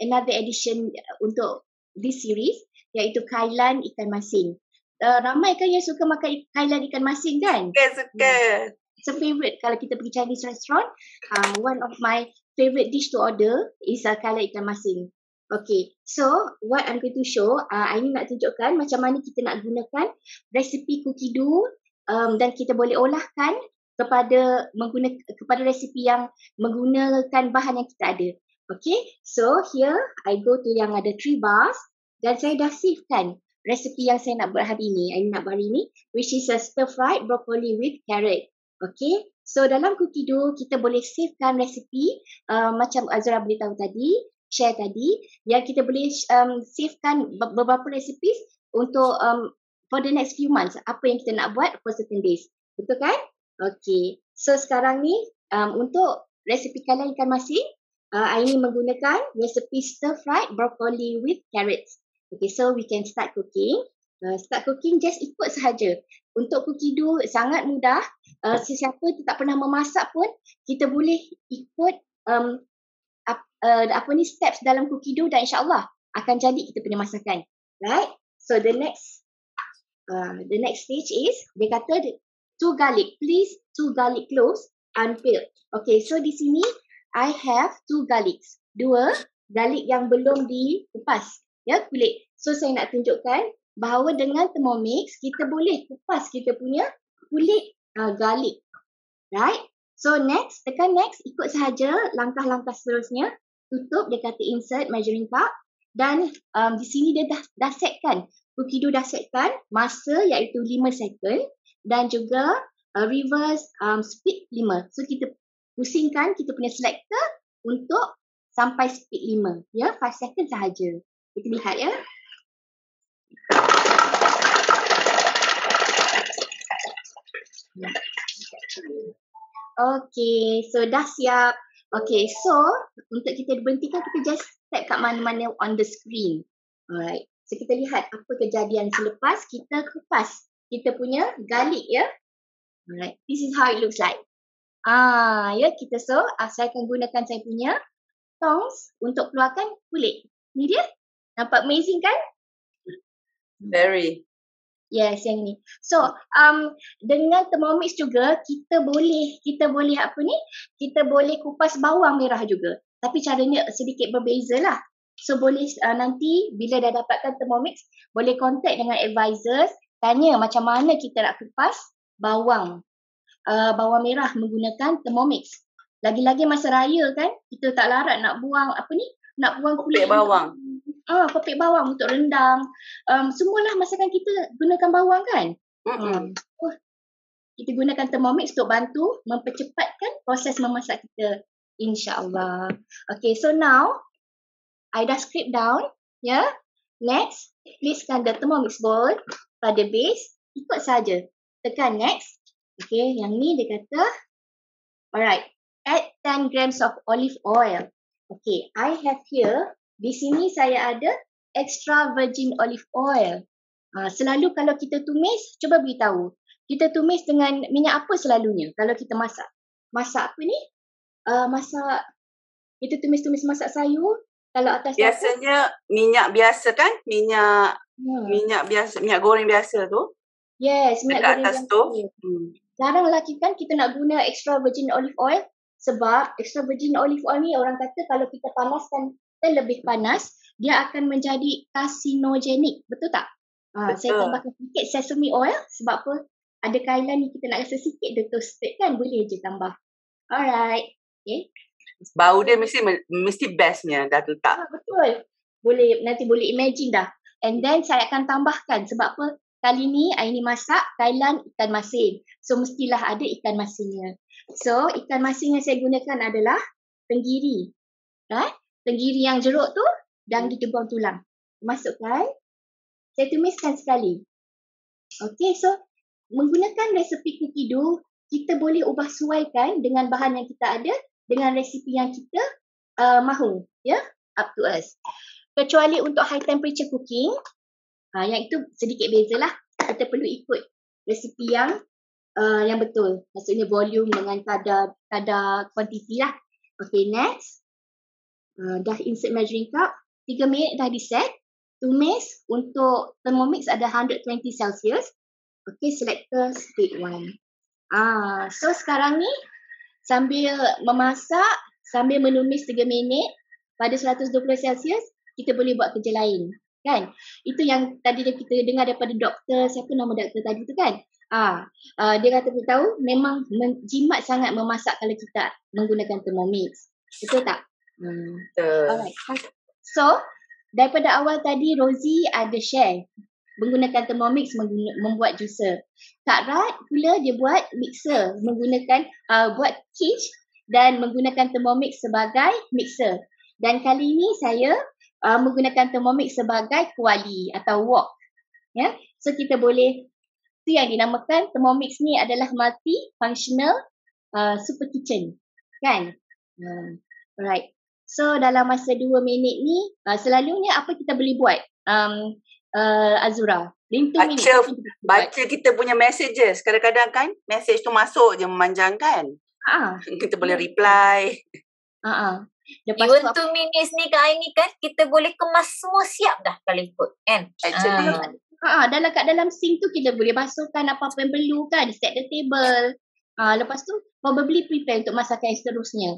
another edition untuk this series, iaitu kailan ikan masin. Ramai kan yang suka makan kailan ikan masin kan? Suka. So favorite kalau kita pergi Chinese restaurant, one of my favorite dish to order is kailan ikan masin. Okay, so what I'm going to show, Aini nak tunjukkan macam mana kita nak gunakan resipi cookie dough dan kita boleh olahkan kepada resipi yang menggunakan bahan yang kita ada. Okay, so here I go to yang ada 3 bars dan saya dah savekan resipi yang saya nak buat hari ni, which is a stir fried broccoli with carrot. Okay, so dalam cookie dough kita boleh savekan resipi macam Azura beritahu tadi, share tadi, yang kita boleh savekan beberapa resipi untuk for the next few months, apa yang kita nak buat for certain days. Betul kan? Okay, so sekarang ni untuk resipi kalian ikan masin, Aini menggunakan resipi stir fried broccoli with carrots. Okay, so we can start cooking. Start cooking just ikut sahaja. Untuk cookie dough sangat mudah. Sesiapa yang tak pernah memasak pun kita boleh ikut steps dalam cookie dough dan insya-Allah akan jadi kita punya masakan. Right? So the next stage is dia kata 2 garlic. Please 2 garlic cloves unpeeled. Okay, so di sini I have 2 garlics. 2 garlic yang belum dikupas. Ya, kulit. So saya nak tunjukkan bahawa dengan Thermomix kita boleh kupas kita punya kulit garlic. Right? So next, tekan next, ikut sahaja langkah-langkah seterusnya. Tutup, dia kata insert measuring cup dan di sini dia dah setkan. Cookie dough dah setkan masa iaitu 5 second dan juga reverse speed 5. So kita pusingkan kita punya selector untuk sampai speed 5. Ya, 5 second sahaja. Kita lihat ya. Okay, so dah siap. Okay, so untuk kita berhentikan, kita just tap kat mana-mana on the screen. Alright, so kita lihat apa kejadian selepas kita kupas kita punya garlic ya. Alright, this is how it looks like. Ya, kita saya akan gunakan saya punya tongs untuk keluarkan kulit. Ni dia. Nampak amazing kan? Very. Yes, yang ni. So, dengan Thermomix juga kita boleh kita boleh kupas bawang merah juga. Tapi caranya sedikit berbeza lah. So boleh nanti bila dah dapatkan Thermomix, boleh contact dengan advisors, tanya macam mana kita nak kupas bawang merah menggunakan Thermomix. Lagi-lagi masa raya kan, kita tak larat nak buang nak buang kulit bawang. Kopek bawang untuk rendang. Semualah masakan kita gunakan bawang kan. Kita gunakan Thermomix untuk bantu mempercepatkan proses memasak kita. InsyaAllah. Okay, so now I dah script down. Ya. Next, placekan the Thermomix bowl pada base. Ikut saja. Tekan next. Okay, yang ni dia kata, alright, add 10 grams of olive oil. Okay, I have here, di sini saya ada extra virgin olive oil. Selalu kalau kita tumis, cuba beritahu. Kita tumis dengan minyak apa selalunya kalau kita masak? Masak apa ni? Kita tumis-tumis masak sayur. Kalau atas biasanya minyak biasa kan? Minyak biasa, minyak goreng biasa tu. Yes, minyak goreng atas tu. Jarang lagi kan kita nak guna extra virgin olive oil sebab extra virgin olive oil ni orang kata kalau kita panaskan lebih panas, dia akan menjadi carcinogenic. Betul tak? Saya tambahkan sikit sesame oil sebab apa? Ada kailan ni kita nak rasa sikit dia toasted kan, boleh je tambah. Alright. Okay. Bau dia mesti bestnya dah tu tak? Betul. Nanti boleh imagine dah. And then saya akan tambahkan sebab apa? Kali ni Aini masak kailan ikan masin. So mestilah ada ikan masinnya. So ikan masin yang saya gunakan adalah tenggiri. Tenggiri yang jeruk tu dan ditebuang tulang. Masukkan. Saya tumiskan sekali. Okay, so menggunakan resepi cookie dough, kita boleh ubah suaikan dengan bahan yang kita ada dengan resipi yang kita mahu. Ya, up to us. Kecuali untuk high temperature cooking, yang itu sedikit bezalah. Kita perlu ikut resipi yang betul. Maksudnya volume dengan kadar kuantiti lah. Okay, next. Dah insert measuring cup. 3 minit dah di-set. Tumis untuk Thermomix ada 120 Celsius. Okay, selector speed 1. So sekarang ni sambil memasak, sambil menumis 3 minit pada 120 Celsius, kita boleh buat kerja lain. Kan? Itu yang tadi kita dengar daripada doktor, siapa nama doktor tadi tu kan? Dia kata beritahu memang jimat sangat memasak kalau kita menggunakan Thermomix. Betul tak? Alright. So, daripada awal tadi Rosie ada share menggunakan Thermomix membuat juicer. Kak Rat pula dia buat mixer menggunakan buat quiche dan menggunakan Thermomix sebagai mixer. Dan kali ini saya menggunakan Thermomix sebagai kuali atau wok. Ya. So kita boleh, tu yang dinamakan Thermomix ni adalah multi-functional super kitchen. Kan? Alright. So dalam masa 2 minit ni, selalunya apa kita boleh buat? Azura. Baca kita punya messages. Kadang-kadang kan message tu masuk je memanjangkan. Kita boleh reply. Lepas 2 minutes ni Kak Aini kan kita boleh kemas semua siap dah kalau ikut kan. Actually kat dalam sink tu kita boleh basuhkan apa-apa yang perlu kan, set the table. Lepas tu probably prepare untuk masakan yang seterusnya.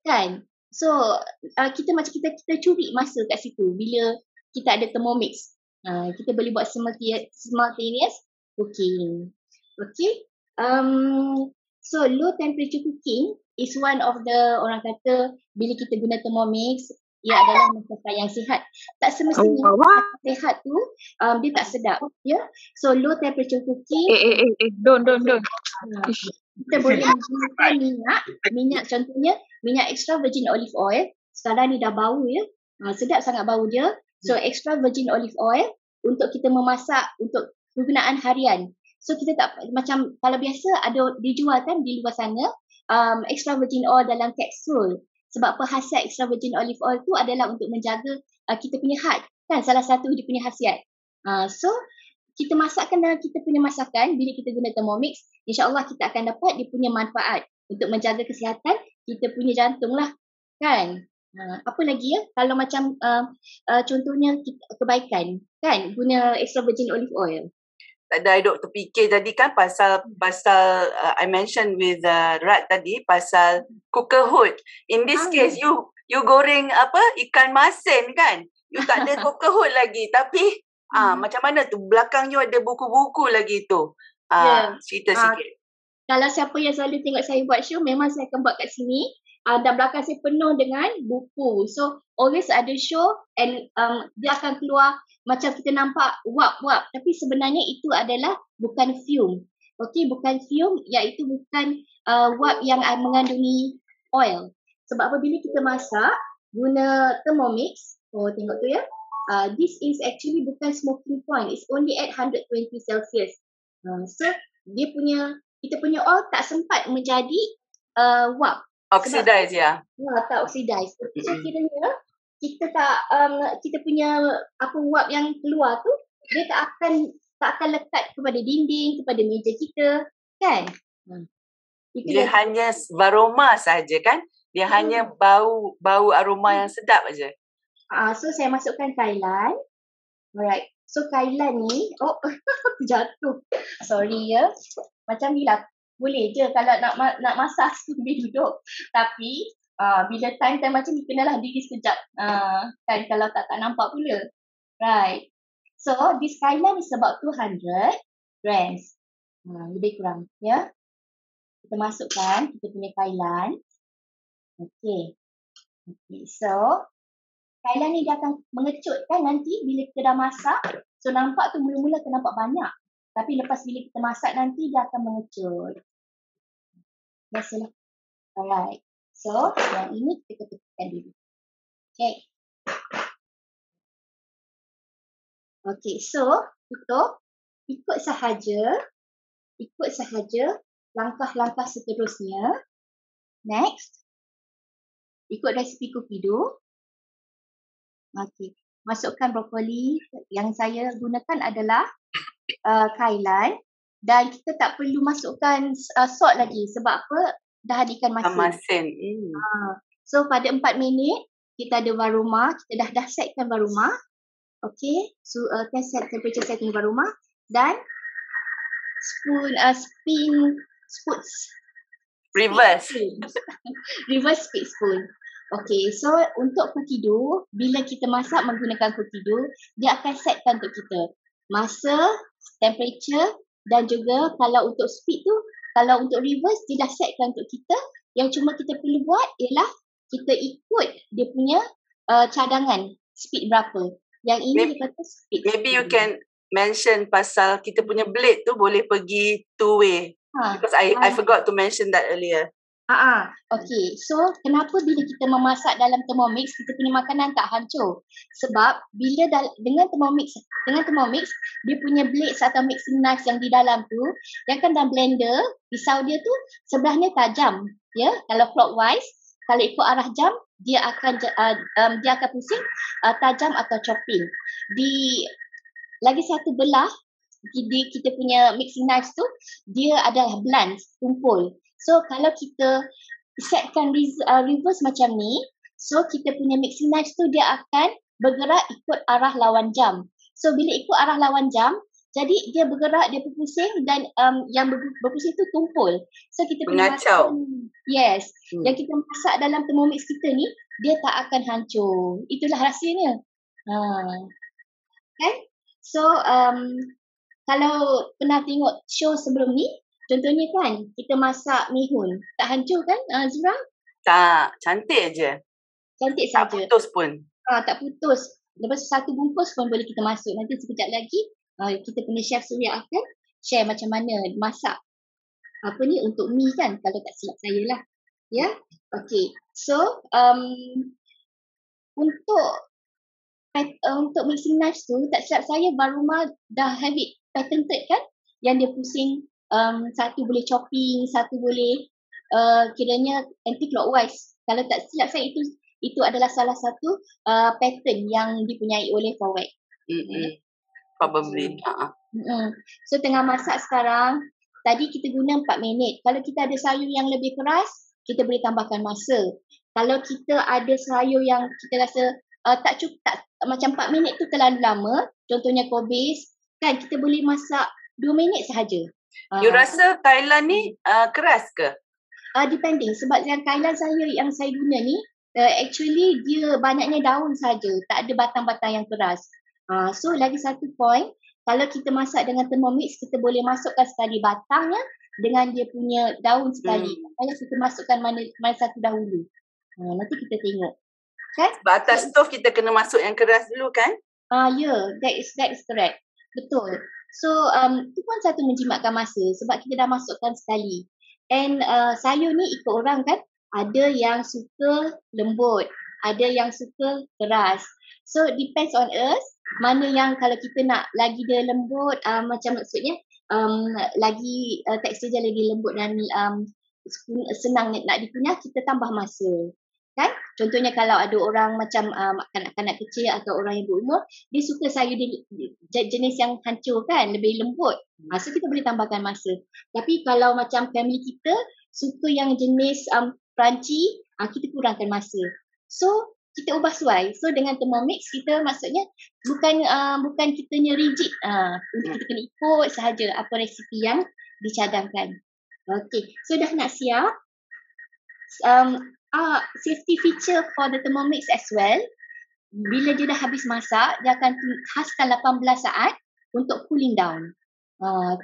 Kan? So kita macam kita curi masa kat situ bila kita ada Thermomix. Kita boleh buat simultaneous cooking. Okay. So low temperature cooking is one of the, orang kata bila kita guna Thermomix, ia adalah masakan yang sihat. Tak semestinya sihat tu dia tak sedap. Ya. So low temperature cooking. Don't. Kita boleh menggunakan minyak contohnya minyak extra virgin olive oil. Sekarang ni dah bau ya. Sedap sangat bau dia. So extra virgin olive oil untuk kita memasak untuk penggunaan harian. So kita tak macam kalau biasa ada dijual kan di luar sana extra virgin oil dalam kapsul. Sebab apa khasiat extra virgin olive oil tu adalah untuk menjaga kita punya heart. Kan salah satu dia punya khasiat. So kita masakkan dalam kita punya masakan bila kita guna Thermomix, insya-Allah kita akan dapat dia punya manfaat untuk menjaga kesihatan kita punya jantung lah. Kan? Apa lagi ya kalau macam contohnya kebaikan kan guna extra virgin olive oil. Tadi dok terfikir tadi kan pasal I mentioned with Rat tadi pasal cookerhood. In this case you goreng apa ikan masin kan, you tak ada cookerhood lagi tapi macam mana tu belakang you ada buku-buku lagi tu. Cerita sikit. Kalau siapa yang selalu tengok saya buat show memang saya akan buat kat sini. Dan belakang saya penuh dengan buku. So always ada show and dia akan keluar macam kita nampak wap-wap. Tapi sebenarnya itu adalah bukan fume. Okay, bukan fume iaitu bukan wap yang mengandungi oil. Sebab apabila kita masak guna Thermomix, tengok tu ya. This is actually bukan smoking point. It's only at 120 Celsius. So kita punya oil tak sempat menjadi wap. Oxidize ya. Tak oxidize. So kiranya kita punya apa wap yang keluar tu dia tak akan lekat kepada dinding, kepada meja kita, kan? Dia hanya aroma saja kan? Dia hanya bau aroma yang sedap aja. So saya masukkan kailan. Alright. So kailan ni, jatuh. Sorry ya. Macam ni lah. Boleh je kalau nak masak sambil duduk. Tapi bila time macam ni kenalah diri sekejap. Kan kalau tak nampak pula. Right. So this kailan is about 200 grams. Lebih kurang ya. Kita masukkan kita punya kailan. Okay. So kailan ni dia akan mengecut kan nanti bila kita dah masak. So nampak tu mula-mula akan nampak banyak. Tapi lepas bila kita masak nanti dia akan mengecut. Biasalah. Alright. So yang ini kita ketukkan dulu. Okay. Okay. So tutup. Ikut sahaja langkah-langkah seterusnya. Next. Ikut resipi Cookido. Okay. Masukkan brokoli. Yang saya gunakan adalah kailan. Dan kita tak perlu masukkan salt lagi. Sebab apa? Dah ada ikan masin. So pada 4 minit, kita ada varuma. Kita dah setkan varuma. Okay. So set temperature setting varuma. Dan reverse speed spoon. Okay, so untuk Cookido, bila kita masak menggunakan Cookido, dia akan setkan untuk kita masa, temperature Dan juga kalau untuk speed tu, kalau untuk reverse dia dah setkan untuk kita. Yang cuma kita perlu buat ialah kita ikut dia punya cadangan speed berapa. Yang ini dia kata speed. Maybe you can mention pasal kita punya blade tu boleh pergi two way. Because I forgot to mention that earlier. Okay. So, kenapa bila kita memasak dalam Thermomix, kita punya makanan tak hancur? Sebab bila dengan Thermomix, dia punya blades atau mixing knife yang di dalam tu, yang kan dalam blender, pisau dia tu sebelahnya tajam. Ya, kalau clockwise, kalau ikut arah jam, dia akan pusing tajam atau chopping. Di lagi satu belah di kita punya mixing knife tu, dia adalah blunt, tumpul. So kalau kita setkan reverse macam ni, so kita punya mixing knife tu dia akan bergerak ikut arah lawan jam. So bila ikut arah lawan jam, jadi dia bergerak, dia berpusing dan yang berpusing tu tumpul. So kita punya mengacau. Yes. Yang kita masak dalam Thermomix kita ni, dia tak akan hancur. Itulah rahsianya. Kan? So kalau pernah tengok show sebelum ni, contohnya kan, kita masak mihun. Tak hancur kan, Zura? Tak, cantik je. Cantik saja. Tak putus pun. Tak putus. Lepas tu satu bungkus pun boleh kita masuk. Nanti sekejap lagi, kita punya chef Surya akan share macam mana masak. Apa ni, untuk mi kan, kalau tak silap saya lah. Ya, okay. So, untuk mixing knife tu, tak silap saya, Baruma dah have it patented kan, yang dia pusing. Satu boleh chopping, satu boleh kiranya anti-clockwise. Kalau tak silap saya, itu adalah salah satu pattern yang dipunyai oleh Fawad. Probably. So tengah masak sekarang, tadi kita guna 4 minit. Kalau kita ada sayur yang lebih keras, kita boleh tambahkan masa. Kalau kita ada sayur yang kita rasa tak cukup, macam 4 minit tu terlalu lama, contohnya kobis, kan kita boleh masak 2 minit sahaja. You rasa kailan ni keras ke? Depending. Sebab yang kailan yang saya guna ni, actually dia banyaknya daun saja, tak ada batang-batang yang keras. So lagi satu point, kalau kita masak dengan Thermomix, kita boleh masukkan sekali batangnya dengan dia punya daun sekali. Kalau kita masukkan mana satu dahulu. Nanti kita tengok. Kan? Sebab atas stove kita kena masuk yang keras dulu kan? That is correct. Betul. So, itu pun satu menjimatkan masa sebab kita dah masukkan sekali. And sayur ni ikut orang kan. Ada yang suka lembut. Ada yang suka keras. So, depends on us. Mana yang kalau kita nak lagi dia lembut, macam maksudnya lagi tekstur dia lagi lembut dan senang nak dikunyah, kita tambah masa. Kan? Contohnya kalau ada orang macam kanak-kanak kecil atau orang yang berumur, dia suka sayur jenis yang hancur kan, lebih lembut. So kita boleh tambahkan masa. Tapi kalau macam family kita suka yang jenis crunchy, kita kurangkan masa. So kita ubah suai. So dengan Thermomix kita maksudnya bukan kitanya rigid. Untuk kita kena ikut sahaja apa resipi yang dicadangkan. Okay, so dah nak siap. Safety feature for the Thermomix as well. Bila dia dah habis masak, dia akan khaskan 18 saat untuk cooling down.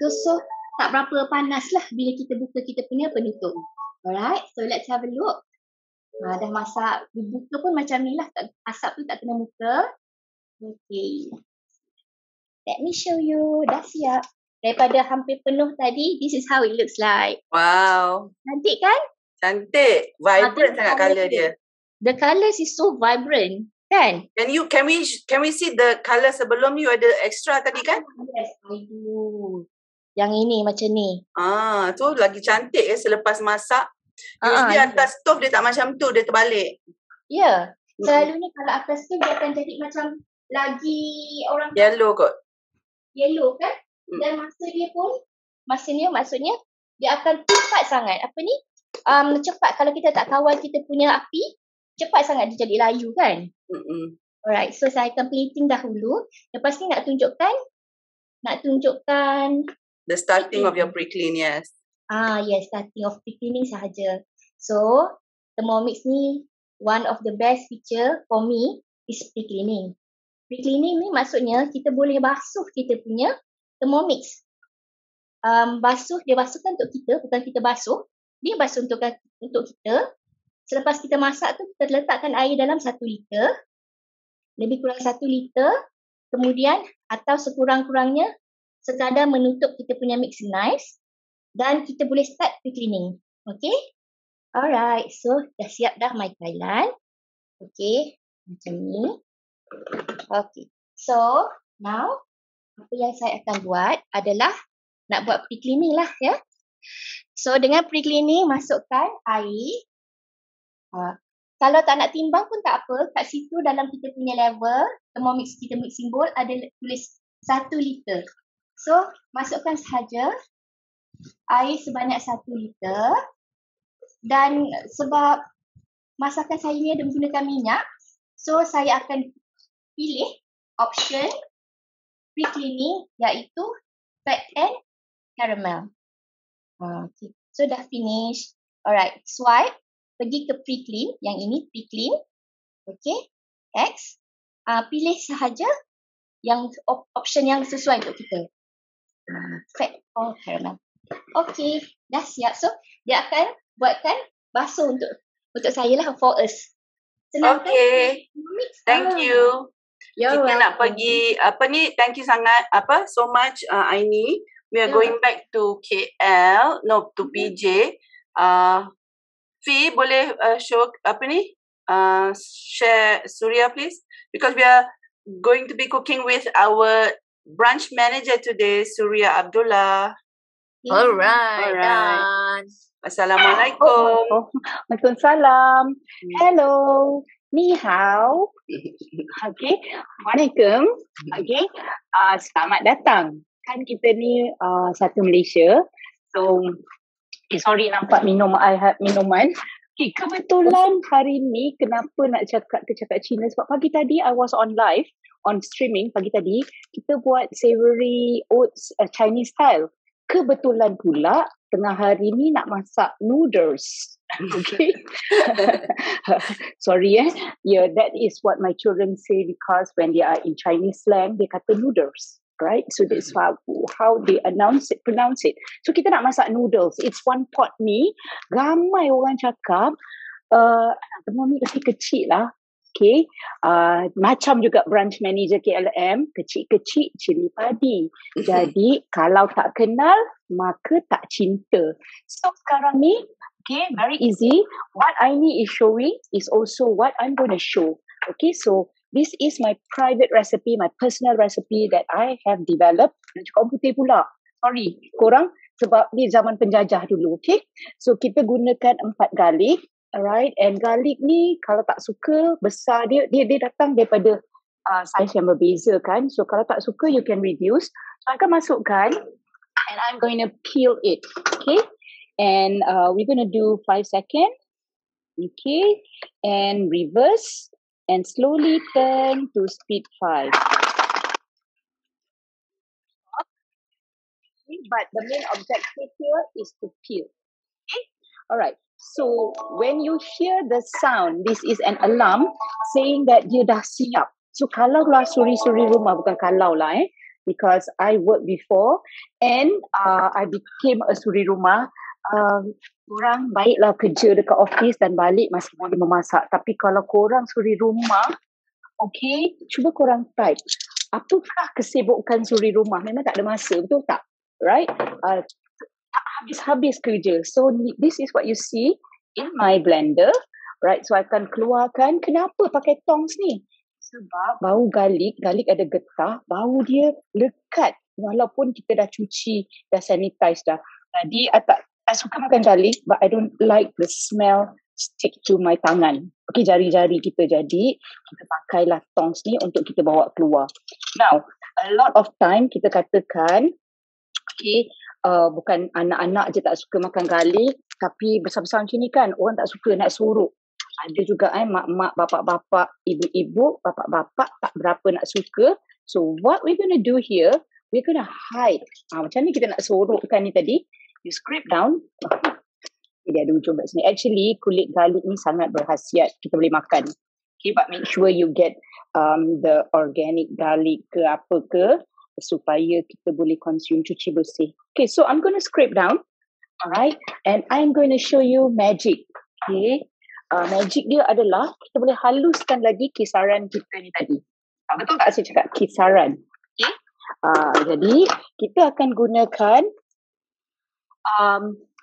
So tak berapa panas lah bila kita buka kita punya penutup. Alright, so let's have a look. Dah masak, dibuka pun macam ni lah, asap tu tak kena muka. Okay, let me show you. Dah siap. Daripada hampir penuh tadi, this is how it looks like. Wow, cantik kan? Cantik, vibrant sangat colour dia. The colours is so vibrant, kan? Can we see the colour sebelum you ada extra tadi kan? Yes, I do. Yang ini macam ni. Tu lagi cantik selepas masak. Usually atas stove dia tak macam tu, dia terbalik. Ya, selalunya kalau atas stove dia akan jadi macam lagi orang yellow kot. Yellow kan? Dan masanya maksudnya dia akan cepat sangat. Apa ni? Cepat kalau kita tak kawal kita punya api, cepat sangat dia jadi layu kan? Alright, so saya akan plating dahulu. Lepas ni nak tunjukkan the starting of your pre-clean, yes. Yes, starting of pre-cleaning sahaja. So, Thermomix ni one of the best feature for me is pre-cleaning. Pre-cleaning ni maksudnya kita boleh basuh kita punya Thermomix. basuh, dia basuhkan untuk kita, bukan kita basuh. Dia basuh untuk kita. Selepas kita masak tu, kita letakkan air dalam 1 liter. Lebih kurang 1 liter. Kemudian, atau sekurang-kurangnya, sekadar menutup kita punya mixing knife. Dan kita boleh start pre-cleaning. Okay? Alright. So, dah siap dah my kailan. Okay. Macam ni. Okay. So, now, apa yang saya akan buat adalah nak buat pre-cleaning lah ya. So, dengan pre-cleaning, masukkan air. Kalau tak nak timbang pun tak apa. Kat situ dalam kita punya level, Thermomix kita mixing bowl ada tulis 1 liter. So, masukkan sahaja air sebanyak 1 liter. Dan sebab masakan saya ni ada menggunakan minyak, so saya akan pilih option pre-cleaning iaitu fat and caramel. Okay. So, dah finish. Alright, swipe. Pergi ke pre-clean. Yang ini pre-clean. Okay. X. Pilih sahaja yang option yang sesuai untuk kita. Fat or caramel. Okay. Dah siap. So, dia akan buatkan basuh untuk saya lah, for us. Senang okay. Thank you. You're kita welcome. nak pergi, thank you sangat, so much, Aini. We are going back to KL, to PJ. Fee, boleh show share Surya please, because we are going to be cooking with our branch manager today, Surya Abdullah. Alright. Done. Assalamualaikum. Waalaikumsalam. Hello. Ni hao. Okay. Waalaikum. Okay. Selamat datang. Kan kita ni satu Malaysia. So, sorry nampak minuman. Okay, kebetulan hari ni kenapa nak cakap Cina, sebab pagi tadi I was on live, on streaming pagi tadi. Kita buat savory oats Chinese style. Kebetulan pula tengah hari ni nak masak noodles. Okay. Sorry yeah, that is what my children say, because when they are in Chinese slang they kata noodles, right? So that's how they pronounce it. So kita nak masak noodles. It's one pot ni. Ramai orang cakap Thermomix lagi kecil lah. Okay. Macam juga branch manager KLM, kecil-kecil cili padi. Jadi kalau tak kenal, maka tak cinta. So sekarang ni, okay, very easy. What Aini is showing is also what I'm going to show. Okay, so this is my private recipe, my personal recipe that I have developed. Dan komputer pula. Sorry, korang, sebab ni zaman penjajah dulu, okay? So kita gunakan 4 garlic. Alright, and garlic ni kalau tak suka besar dia datang daripada saiz yang berbeza kan. So kalau tak suka you can reduce. So I akan masukkan and I'm going to peel it. Okay, and we're going to do 5 seconds. Okay, and reverse and slowly turn to speed 5. But the main objective here is to peel. Okay, alright. So when you hear the sound, this is an alarm saying that dia dah siap. So kalau lah suri-suri rumah, bukan kalau lah because I worked before and I became a suri rumah. Korang baiklah kerja dekat office dan balik masih boleh memasak. Tapi kalau korang suri rumah, okay, cuba korang type. Apakah kesibukan suri rumah? Memang tak ada masa, betul tak? Right? Habis-habis kerja. So this is what you see in my blender. Right, so I akan keluarkan. Kenapa pakai tongs ni? Sebab bau garlic ada getah, bau dia lekat walaupun kita dah cuci, dah sanitize dah. Jadi I suka makan garlic, but I don't like the smell stick to my tangan. Okay, jari-jari kita. Jadi kita pakailah tongs ni untuk kita bawa keluar. Now, a lot of time kita katakan, okay, bukan anak-anak je tak suka makan garlic, tapi besar-besar macam ni kan, orang tak suka nak sorok. Ada juga mak-mak, bapak-bapak, ibu-ibu, bapak-bapak tak berapa nak suka. So what we're going to do here, we're going to hide. Macam ni kita nak sorokkan ni tadi. You scrape down. Dia ada ujung kat sini. Actually, kulit garlic ni sangat berkhasiat. Kita boleh makan. Okay, but make sure you get the organic garlic ke apa ke. supaya kita boleh consume cuci bersih. Okay, so I'm going to scrape down. Alright, and I'm going to show you magic. Okay, magic dia adalah kita boleh haluskan lagi kisaran kita ni tadi. Betul tak saya cakap kisaran? Okay, jadi kita akan gunakan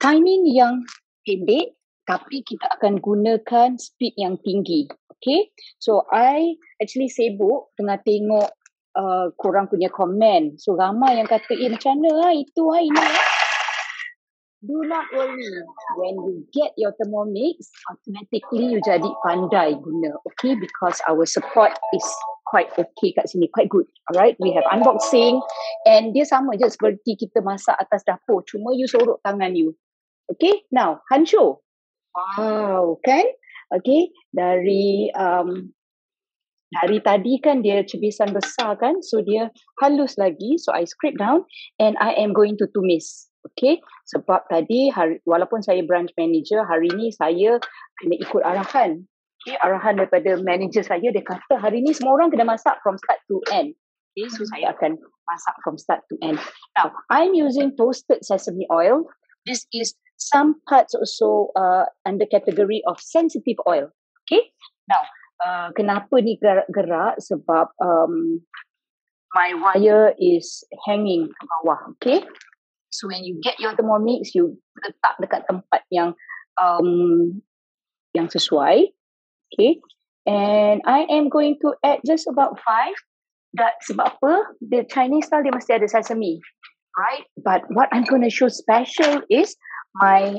timing yang pendek, tapi kita akan gunakan speed yang tinggi. Okay, so I actually sibuk tengah tengok korang punya komen. So ramai yang kata, macam mana itu ini. Do not worry. When you get your Thermomix, automatically you jadi pandai guna. Okay, because our support is quite okay kat sini, quite good. Alright, we have unboxing and dia sama je seperti kita masak atas dapur. Cuma you sorok tangan you. Okay, now hancur. Wow, kan? Okay, dari tadi kan dia cebisan besar kan, so dia halus lagi. So I scrape down and I am going to tumis. Okay, sebab tadi walaupun saya branch manager, hari ni saya kena ikut arahan. Okay, arahan daripada manager saya, dia kata hari ni semua orang kena masak from start to end. Okay, so saya akan masak from start to end. Now, I'm using toasted sesame oil. This is some parts also under category of sensitive oil. Okay, now kenapa ni gerak? Sebab my wire is hanging ke bawah. Okay, so when you get your Thermomix, you letak dekat tempat yang sesuai. Okay, and I am going to add just about 5. Sebab apa? The Chinese style dia mesti ada sesame, right? But what I'm going to show special is my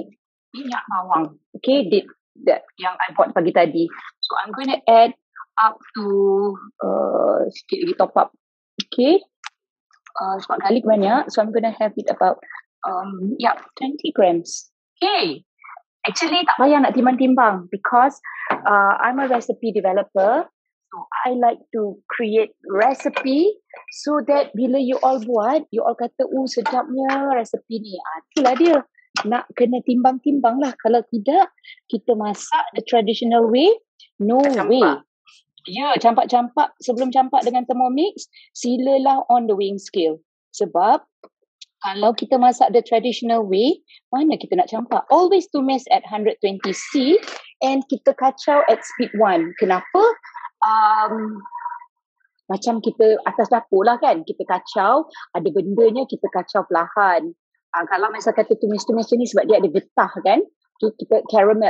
minyak bawang. Okay, that yang I bought pagi tadi. So I'm going to add up to sikit lagi top up. Okay, sebab garlic banyak, so I'm going to have it about 20 grams. Okay, actually tak payah nak timbang-timbang because I'm a recipe developer. So I like to create recipe so that bila you all buat, you all kata, sedapnya recipe ni. Itulah dia. Nak kena timbang-timbang lah. Kalau tidak, kita masak the traditional way, no way. Ya, campak-campak. Sebelum campak dengan Thermomix, silalah on the weighing scale. Sebab kalau kita masak the traditional way, mana kita nak campak? Always tumis at 120C and kita kacau at speed 1. Kenapa? Macam kita atas dapur lah kan. Kita kacau, ada bendanya kita kacau perlahan. Kalau misal kata tumis-tumis ni sebab dia ada getah kan. Kita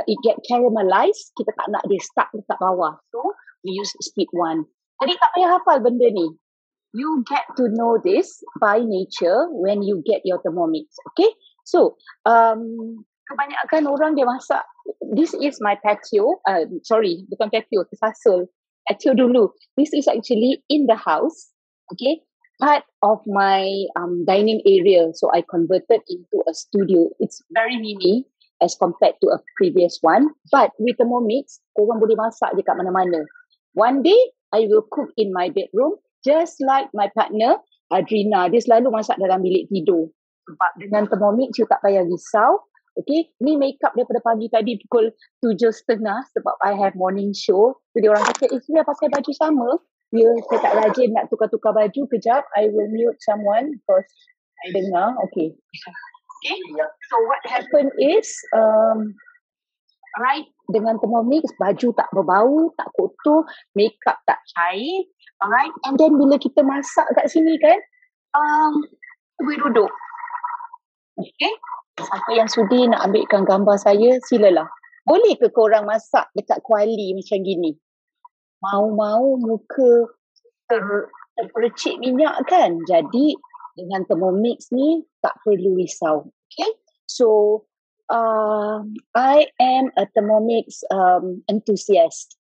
it get caramelized, kita tak nak dia stuck dekat bawah. So, we use speed 1. Jadi tak payah hafal benda ni. You get to know this by nature when you get your Thermomix. Okay? So, kebanyakan orang dia masak. This is my patio. Sorry, bukan patio, tersasul. Patio dulu. This is actually in the house. Okay? Part of my dining area. So, I converted into a studio. It's very mini as compared to a previous one. But with Thermomix, orang boleh masak je kat mana-mana. One day, I will cook in my bedroom just like my partner, Adrina. Dia selalu masak dalam bilik tidur. Sebab dengan Thermomix, you tak payah risau. Okay, ni makeup daripada pagi tadi pukul 7.30 sebab I have morning show. Jadi orang kata, Suria pakai baju sama. Ya, saya tak rajin nak tukar-tukar baju. Kejap, I will mute someone because I dengar. Okay. Okay, so what happened is, right, dengan Thermomix, baju tak berbau, tak kotor, makeup tak cair, alright, and then bila kita masak kat sini kan, boleh duduk. Okay, siapa yang sudi nak ambilkan gambar saya, silalah. Boleh ke korang masak dekat kuali macam gini? Mau-mau muka terpercik minyak kan? Jadi, dengan Thermomix ni, tak perlu risau. Okay, so, I am a Thermomix enthusiast.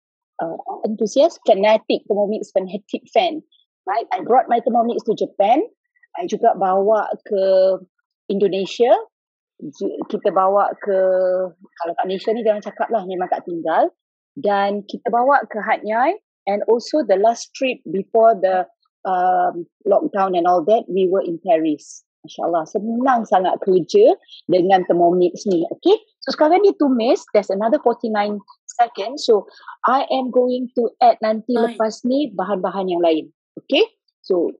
Fanatic Thermomix fanatic fan. Right? I brought my Thermomix to Japan. I juga bawa ke Indonesia. Kita bawa ke, kalau kat Malaysia ni jangan cakap lah, memang tak tinggal. Dan kita bawa ke Hat Yai. And also the last trip before the lockdown and all that, we were in Paris. Masya Allah, senang sangat kerja dengan Thermomix ni. Okay, so sekarang ni tumis, there's another 49 seconds. So, I am going to add nanti lepas ni bahan-bahan yang lain. Okay, so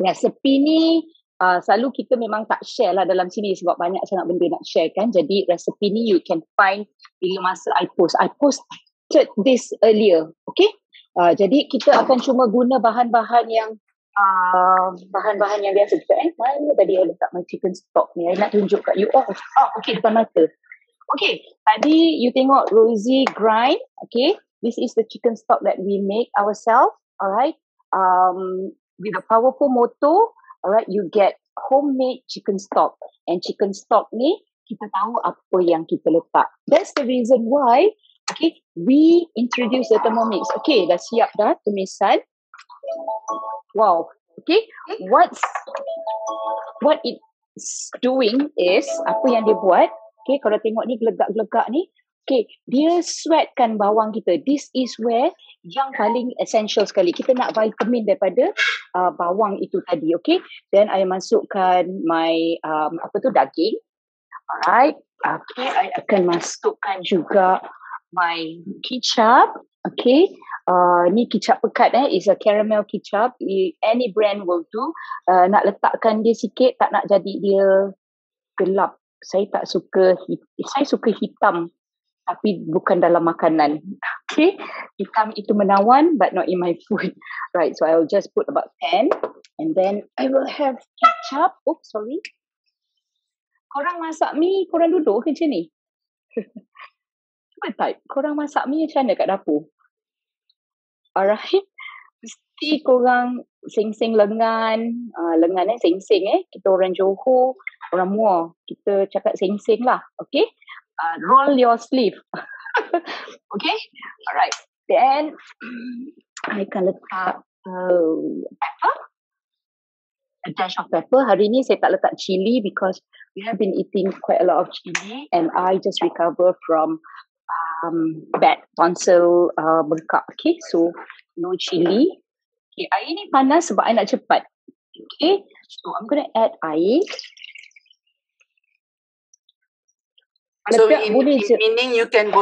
Resepi ni selalu kita memang tak share lah dalam sini sebab banyak sangat benda nak share kan. Jadi resepi ni you can find bila masa I posted this earlier. Okay. Jadi kita akan cuma guna bahan-bahan yang biasa juga. Mana tadi I letak my chicken stock ni? I nak tunjuk kat you. Okay, depan mata. Okay, tadi you tengok Rosie grind. Okay, this is the chicken stock that we make ourselves. Alright, with a powerful motor. Alright, you get homemade chicken stock. And chicken stock ni, kita tahu apa yang kita letak. That's the reason why, okay, we introduce the Thermomix. Okay, dah siap dah tumisan. Wow, okay. What it's doing is, apa yang dia buat, okay, kalau tengok ni gelegak-gelegak ni, okay, dia sweatkan bawang kita. This is where yang paling essential sekali. Kita nak vitamin daripada bawang itu tadi, okay. Then I masukkan my daging. Alright. Okay, I akan masukkan juga my kicap. Okay. Ni kicap pekat is a caramel kicap. Any brand will do. Nak letakkan dia sikit, tak nak jadi dia gelap. Saya suka hitam. Tapi bukan dalam makanan. Okay. Hitam itu menawan but not in my food. Right. So I will just put about 10. And then I will have ketchup. Oops, sorry. Korang masak mi, korang duduk ke macam ni? Cuba type. Korang masak mi macam mana kat dapur? Alright. Mesti korang sing-sing lengan. Lengan sing-sing Kita orang Johor, orang Muar. Kita cakap sing-sing lah. Okay. Roll your sleeve. Okay. Alright. Then I akan letak pepper. A dash of pepper. Hari ni saya tak letak chili because we have been eating quite a lot of chili and I just recover from bad tonsil bengkak. Okay, so no chili. Okay, air ni panas sebab I nak cepat. Okay, so I'm gonna add air. So meaning you can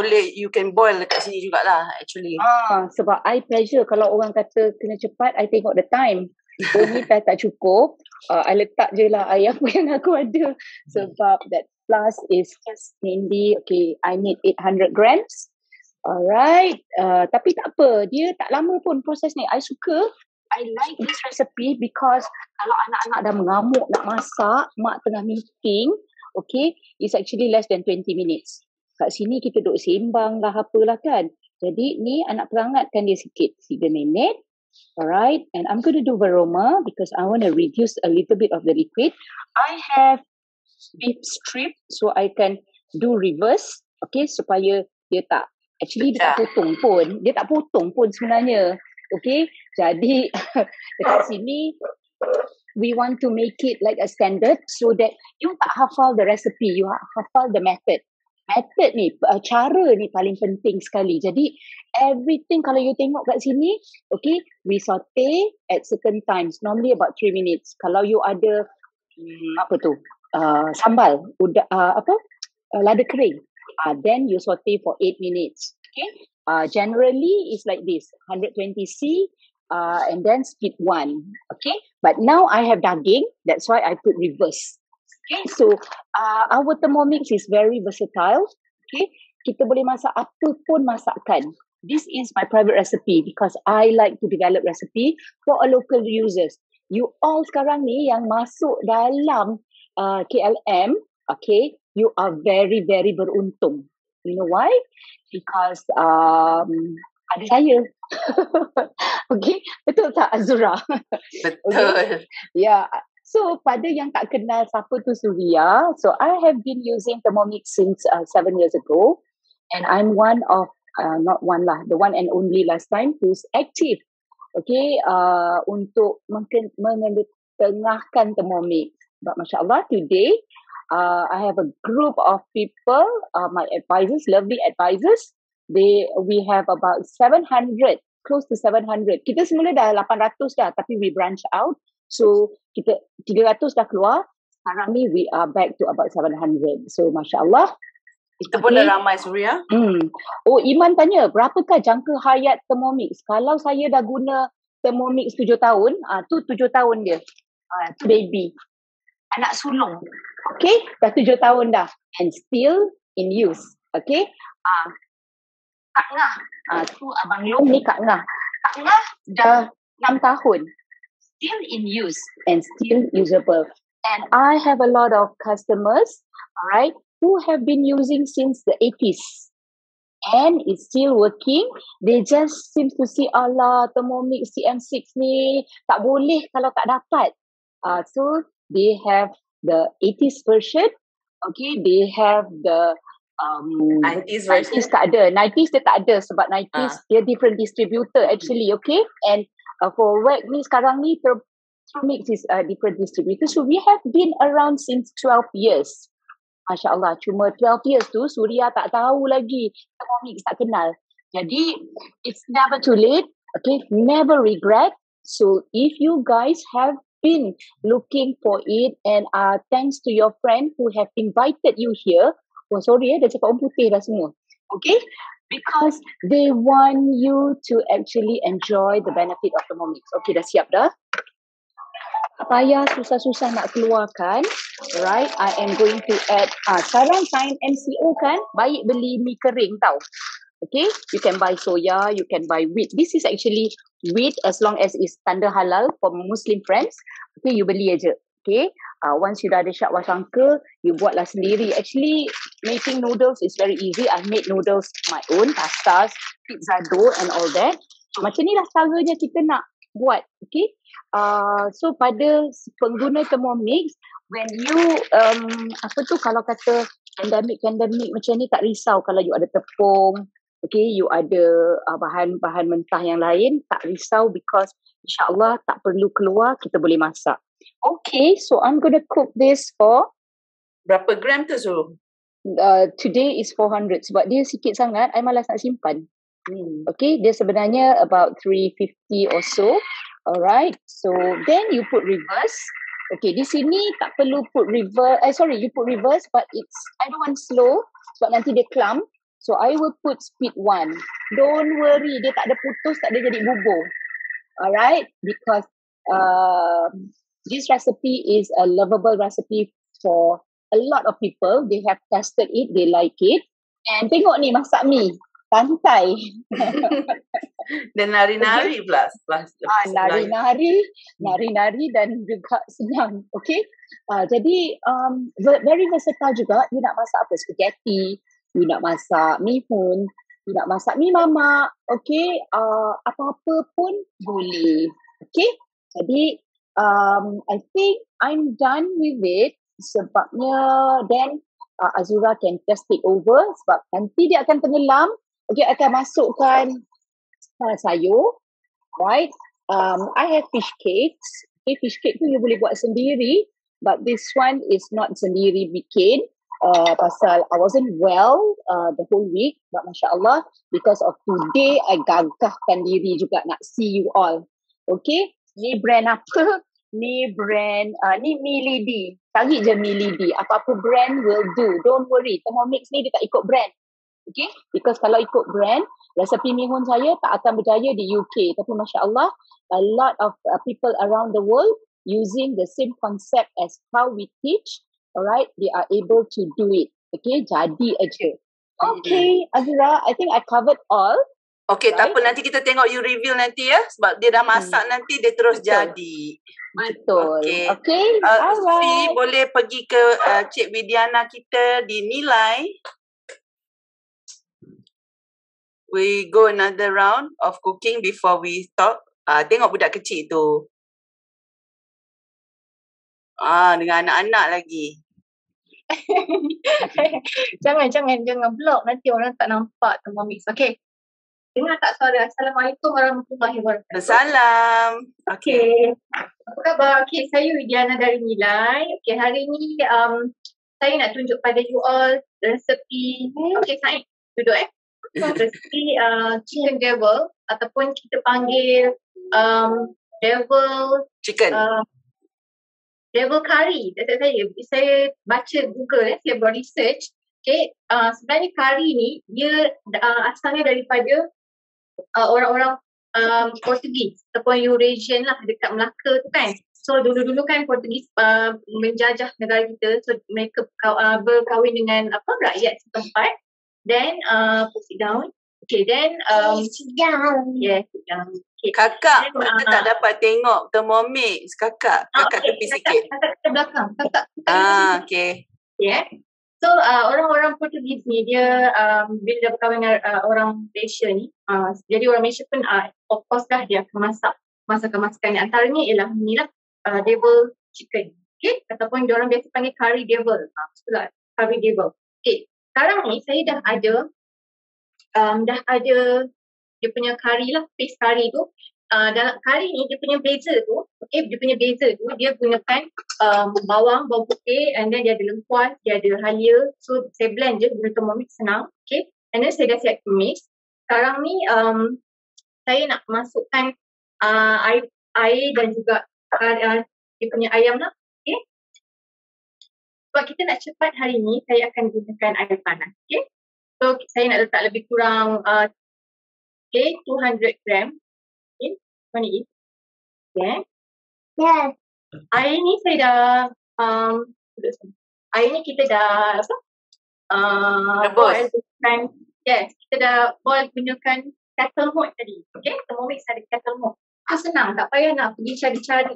boil dekat sini jugalah actually. Sebab I pleasure kalau orang kata kena cepat, I tengok the time. Ni tak cukup. I letak je lah air apa yang aku ada. Sebab that plus is just mainly, okay, I need 800 grams. Alright. Tapi tak apa. Dia tak lama pun proses ni. I suka. I like this recipe because kalau anak-anak dah mengamuk nak masak, mak tengah meeting, okay, it's actually less than 20 minutes. Kat sini kita duduk sembang lah apalah kan. Jadi ni anak perangatkan dia sikit. 3 minit. Alright, and I'm going to do varoma because I want to reduce a little bit of the liquid. I have beef strip, so I can do reverse, okay, supaya dia tak, actually dia tak potong pun sebenarnya, okay. Jadi dekat sini we want to make it like a standard so that you tak hafal the recipe, you hafal the method. Method ni, cara ni paling penting sekali. Jadi everything kalau you tengok kat sini, okay, we saute at certain times, normally about 3 minutes. Kalau you ada sambal, lada kering, then you saute for 8 minutes. Okay, generally it's like this, 120C, and then speed 1. Okay, but now I have daging, that's why I put reverse. Okay, so our Thermomix is very versatile. Okay, kita boleh masak apa pun masakan. This is my private recipe because I like to develop recipe for a local users. You all sekarang ni yang masuk dalam KLM, okay, you are very, very beruntung. You know why? Because ada saya. Okay, betul tak Azura? Betul. Okay? Yeah. So, pada yang tak kenal siapa tu Suria, so I have been using Thermomix since 7 years ago. And I'm one of, not one lah, the one and only last time who's active. Okay, untuk mengetengahkan Thermomix. But Masya Allah, today, I have a group of people, my advisors, lovely advisors. We have about 700, close to 700. Kita semula dah 800 dah, tapi we branch out. So, kita 300 dah keluar. Sekarang ni, we are back to about 700. So, Masya Allah. Kita pun dah ramai, Suria. Oh, Iman tanya, berapakah jangka hayat Thermomix? Kalau saya dah guna Thermomix 7 tahun, tu 7 tahun dia. tu baby. Anak sulung. Okay, dah 7 tahun dah. And still in use. Okay. Kak Ngah. Tu Abang Long ni Kak Ngah. Kak Ngah dah 6 tahun. Still in use and still usable. And I have a lot of customers, alright, who have been using since the 80s. And it's still working. They just seem to see, Allah, Thermomix CM6 ni tak boleh kalau tak dapat. So they have the 80s version. Okay, they have the 90s version. 90s tak ada. 90s dia tak ada sebab 90s dia different distributor actually, okay? And for WEC ni sekarang ni Thermomix is a different distributor. So we have been around since 12 years. Masya Allah, cuma 12 years tu Suria tak tahu lagi. Thermomix tak kenal. Jadi, it's never too late. Okay, never regret. So if you guys have been looking for it and thanks to your friend who have invited you here, oh sorry dah cakap orang putih dah semua. Okay, because they want you to actually enjoy the benefit of Thermomix. Okay, dah siap dah? Tak payah susah-susah nak keluarkan. Right, I am going to add, sekarang time MCO kan, baik beli mi kering tau. Okay, you can buy soya, you can buy wheat. This is actually wheat as long as it's tanda halal for Muslim friends. Okay, you beli aja. Okay, once you dah ada syak wasangka, you buatlah sendiri. Actually, making noodles is very easy. I made noodles my own, pastas, pizza dough and all that. Macam ni lah caranya kita nak buat. Okay, so pada pengguna Thermomix, when you kalau kata pandemik macam ni, tak risau kalau you ada tepung, okay, you ada bahan-bahan mentah yang lain, tak risau because insyaAllah tak perlu keluar, kita boleh masak. Okay, so I'm gonna cook this for berapa gram tu Zul? Today is 400 sebab dia sikit sangat, I malas nak simpan. Okay, dia sebenarnya about 350 or so. Alright, so then you put reverse. Okay, di sini tak perlu put reverse. You put reverse, but I don't want slow sebab nanti dia clump. So I will put speed 1. Don't worry, dia tak ada putus, tak ada jadi bubur. Alright, because this recipe is a lovable recipe for a lot of people. They have tested it, they like it. And tengok ni masak mi, santai. Dan nari-nari plus. Nari-nari dan juga senang. Okay. Jadi very versatile juga. You nak masak apa? Spaghetti. You nak masak mi hun. You nak masak mi mamak. Okay. Apa-apa pun boleh. Okay. Jadi I think I'm done with it. Sebabnya then Azura can just take over. Sebab nanti dia akan tenggelam. Okay, akan masukkan sayur, right? I have fish cakes. Okay, fish cake tu you boleh buat sendiri, but this one is not sendiri bikin. Pasal I wasn't well the whole week, but Masya Allah, because of today, I gagahkan diri juga nak see you all. Okay, ni brand apa? Ni brand, ni Milady. Cari je Milady. Apa-apa brand will do. Don't worry, Thermomix ni dia tak ikut brand. Okay, because kalau ikut brand, resepi mihun saya tak akan berjaya di UK. Tapi Masya Allah, a lot of people around the world using the same concept as how we teach, alright, they are able to do it. Okay, jadi aja. Okay, Azura, I think I covered all. Okay, right? Tak apa, nanti kita tengok you reveal nanti ya. Sebab dia dah masak nanti, dia terus jadi. Betul. Okay, alright. Boleh pergi ke Cik Widiana kita di Nilai. We go another round of cooking before we stop. Tengok budak kecil tu. Dengan anak-anak lagi. Jangan block, nanti orang tak nampak Thermomix. Okay. Dengar tak suara? Assalamualaikum warahmatullahi wabarakatuh. Assalam. Okay. Apa khabar? Okay, saya Widiana dari Nilai. Okay, hari ni saya nak tunjuk pada you all resepi. Okay, Said, duduk resepi chicken devil ataupun kita panggil devil chicken. Devil curry. Saya baca Google, saya buat research. Okay, sebenarnya curry ni dia asalnya daripada orang-orang Portugis ataupun Eurasian lah dekat Melaka tu kan. So dulu-dulu kan Portugis menjajah negara kita, so mereka berkahwin dengan rakyat setempat. Then put it down. Okay, then sit down. yeah, sit down. Okay. Kakak, Then, kita tak dapat tengok Thermomix. Kakak tepi sikit. Kakak belakang. Kakak Okay. yeah. So orang-orang Portugis ni dia bila dah berkahwin dengan orang Malaysia ni, jadi orang Malaysia pun of course lah dia akan masak masakan-masakan. Antaranya ialah ni lah devil chicken. Okay, ataupun diorang biasa panggil curry devil. Itulah curry devil. Okay, sekarang ni saya dah ada dia punya curry lah, paste curry tu. Dalam curry ni dia punya beza tu, dia gunakan bawang putih, and then dia ada lengkuas, dia ada halia. So saya blend je guna Thermomix, senang. Okay, and then saya dah siap tumis. Sekarang ni saya nak masukkan air dan juga dia punya ayam lah. Okay, sebab kita nak cepat hari ni, saya akan gunakan air panas. Okay, so saya nak letak lebih kurang 200 gram. Okay, mana ni? Okay. Yes. Air ni saya dah air ni kita dah Rebus. Yes, kita dah boil gunakan kettle mode tadi. Okay, Thermomix ada kettle mode. Senang, tak payah nak pergi cari-cari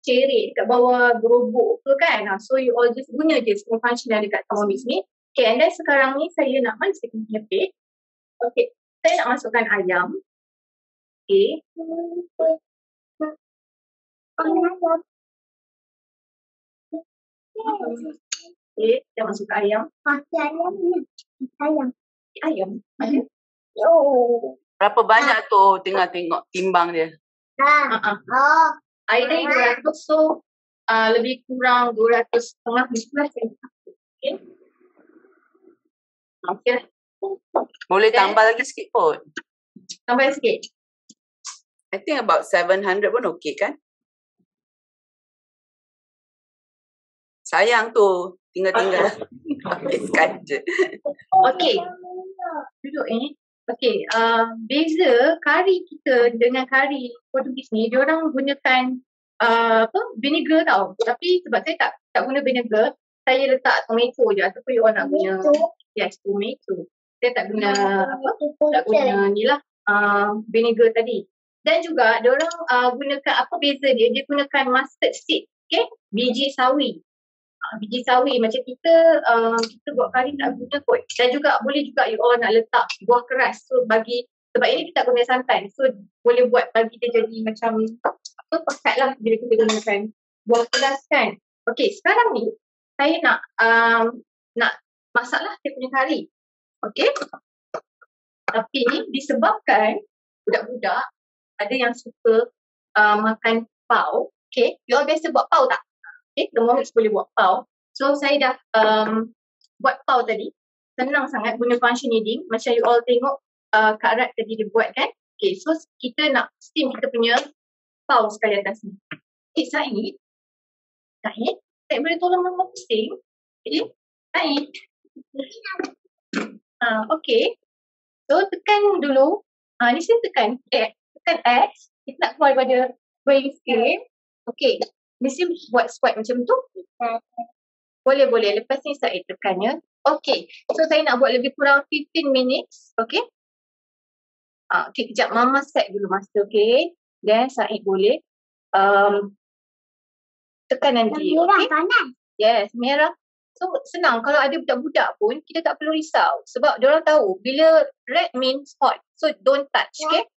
cerik kat bawah gerobok tu kan. So you all just guna je semua function yang ada kat Thermomix ni. Okay, and then sekarang ni saya nak masukkan plate. Okay, saya nak masukkan ayam. Okay. Okay, kita masuk ayam. Ayam. Berapa banyak tu tengah tengok timbang dia? Air ni 200, so lebih kurang 200 setengah. Okay. Okay. Boleh tambah lagi sikit pun. Tambah sikit. I think about 700 pun okey kan? Sayang tu, tinggal-tinggal. Habiskan je. Okay. Duduk ni. Okay, beza kari kita dengan kari Portugis ni, diorang gunakan vinegar tau. Tapi sebab saya tak guna vinegar, saya letak tomato je ataupun you all nak guna tomato. Saya tak guna ni lah vinegar tadi. Dan juga diorang gunakan beza dia gunakan mustard seed, okay? Biji sawi. Biji sawi macam kita buat kari tak guna kot. Dan juga boleh juga you all nak letak buah keras. So sebab ini kita guna santan. So boleh buat bagi dia jadi macam pekat lah bila kita gunakan buah keras kan. Okay, sekarang ni saya nak masak lah dia punya kari. Okay. Tapi disebabkan budak-budak ada yang suka makan pau. Okay, you all biasa buat pau tak? Okay, Thermomix boleh buat pau. So saya dah buat pau tadi. Senang sangat guna function kneading. Macam you all tengok Kak Rat tadi dia buat kan. Okay, so kita nak steam kita punya pau sekali atas ni. Okay, Said, boleh tolong mama steam? Okay, Said. Okay. So tekan dulu. Ni saya tekan X. Kita nak keluar daripada weighing scale. Okay. Mesti buat squat macam tu. Boleh. Lepas ni saya tekannya. Okay. So saya nak buat lebih kurang 15 minutes. Okay. Okay, kejap. Mama set dulu masa. Okay. Then Said boleh tekan nanti. Merah okay? panas. Yes, merah. So senang. Kalau ada budak-budak pun kita tak perlu risau. Sebab diorang tahu bila red means hot. So don't touch. Okay.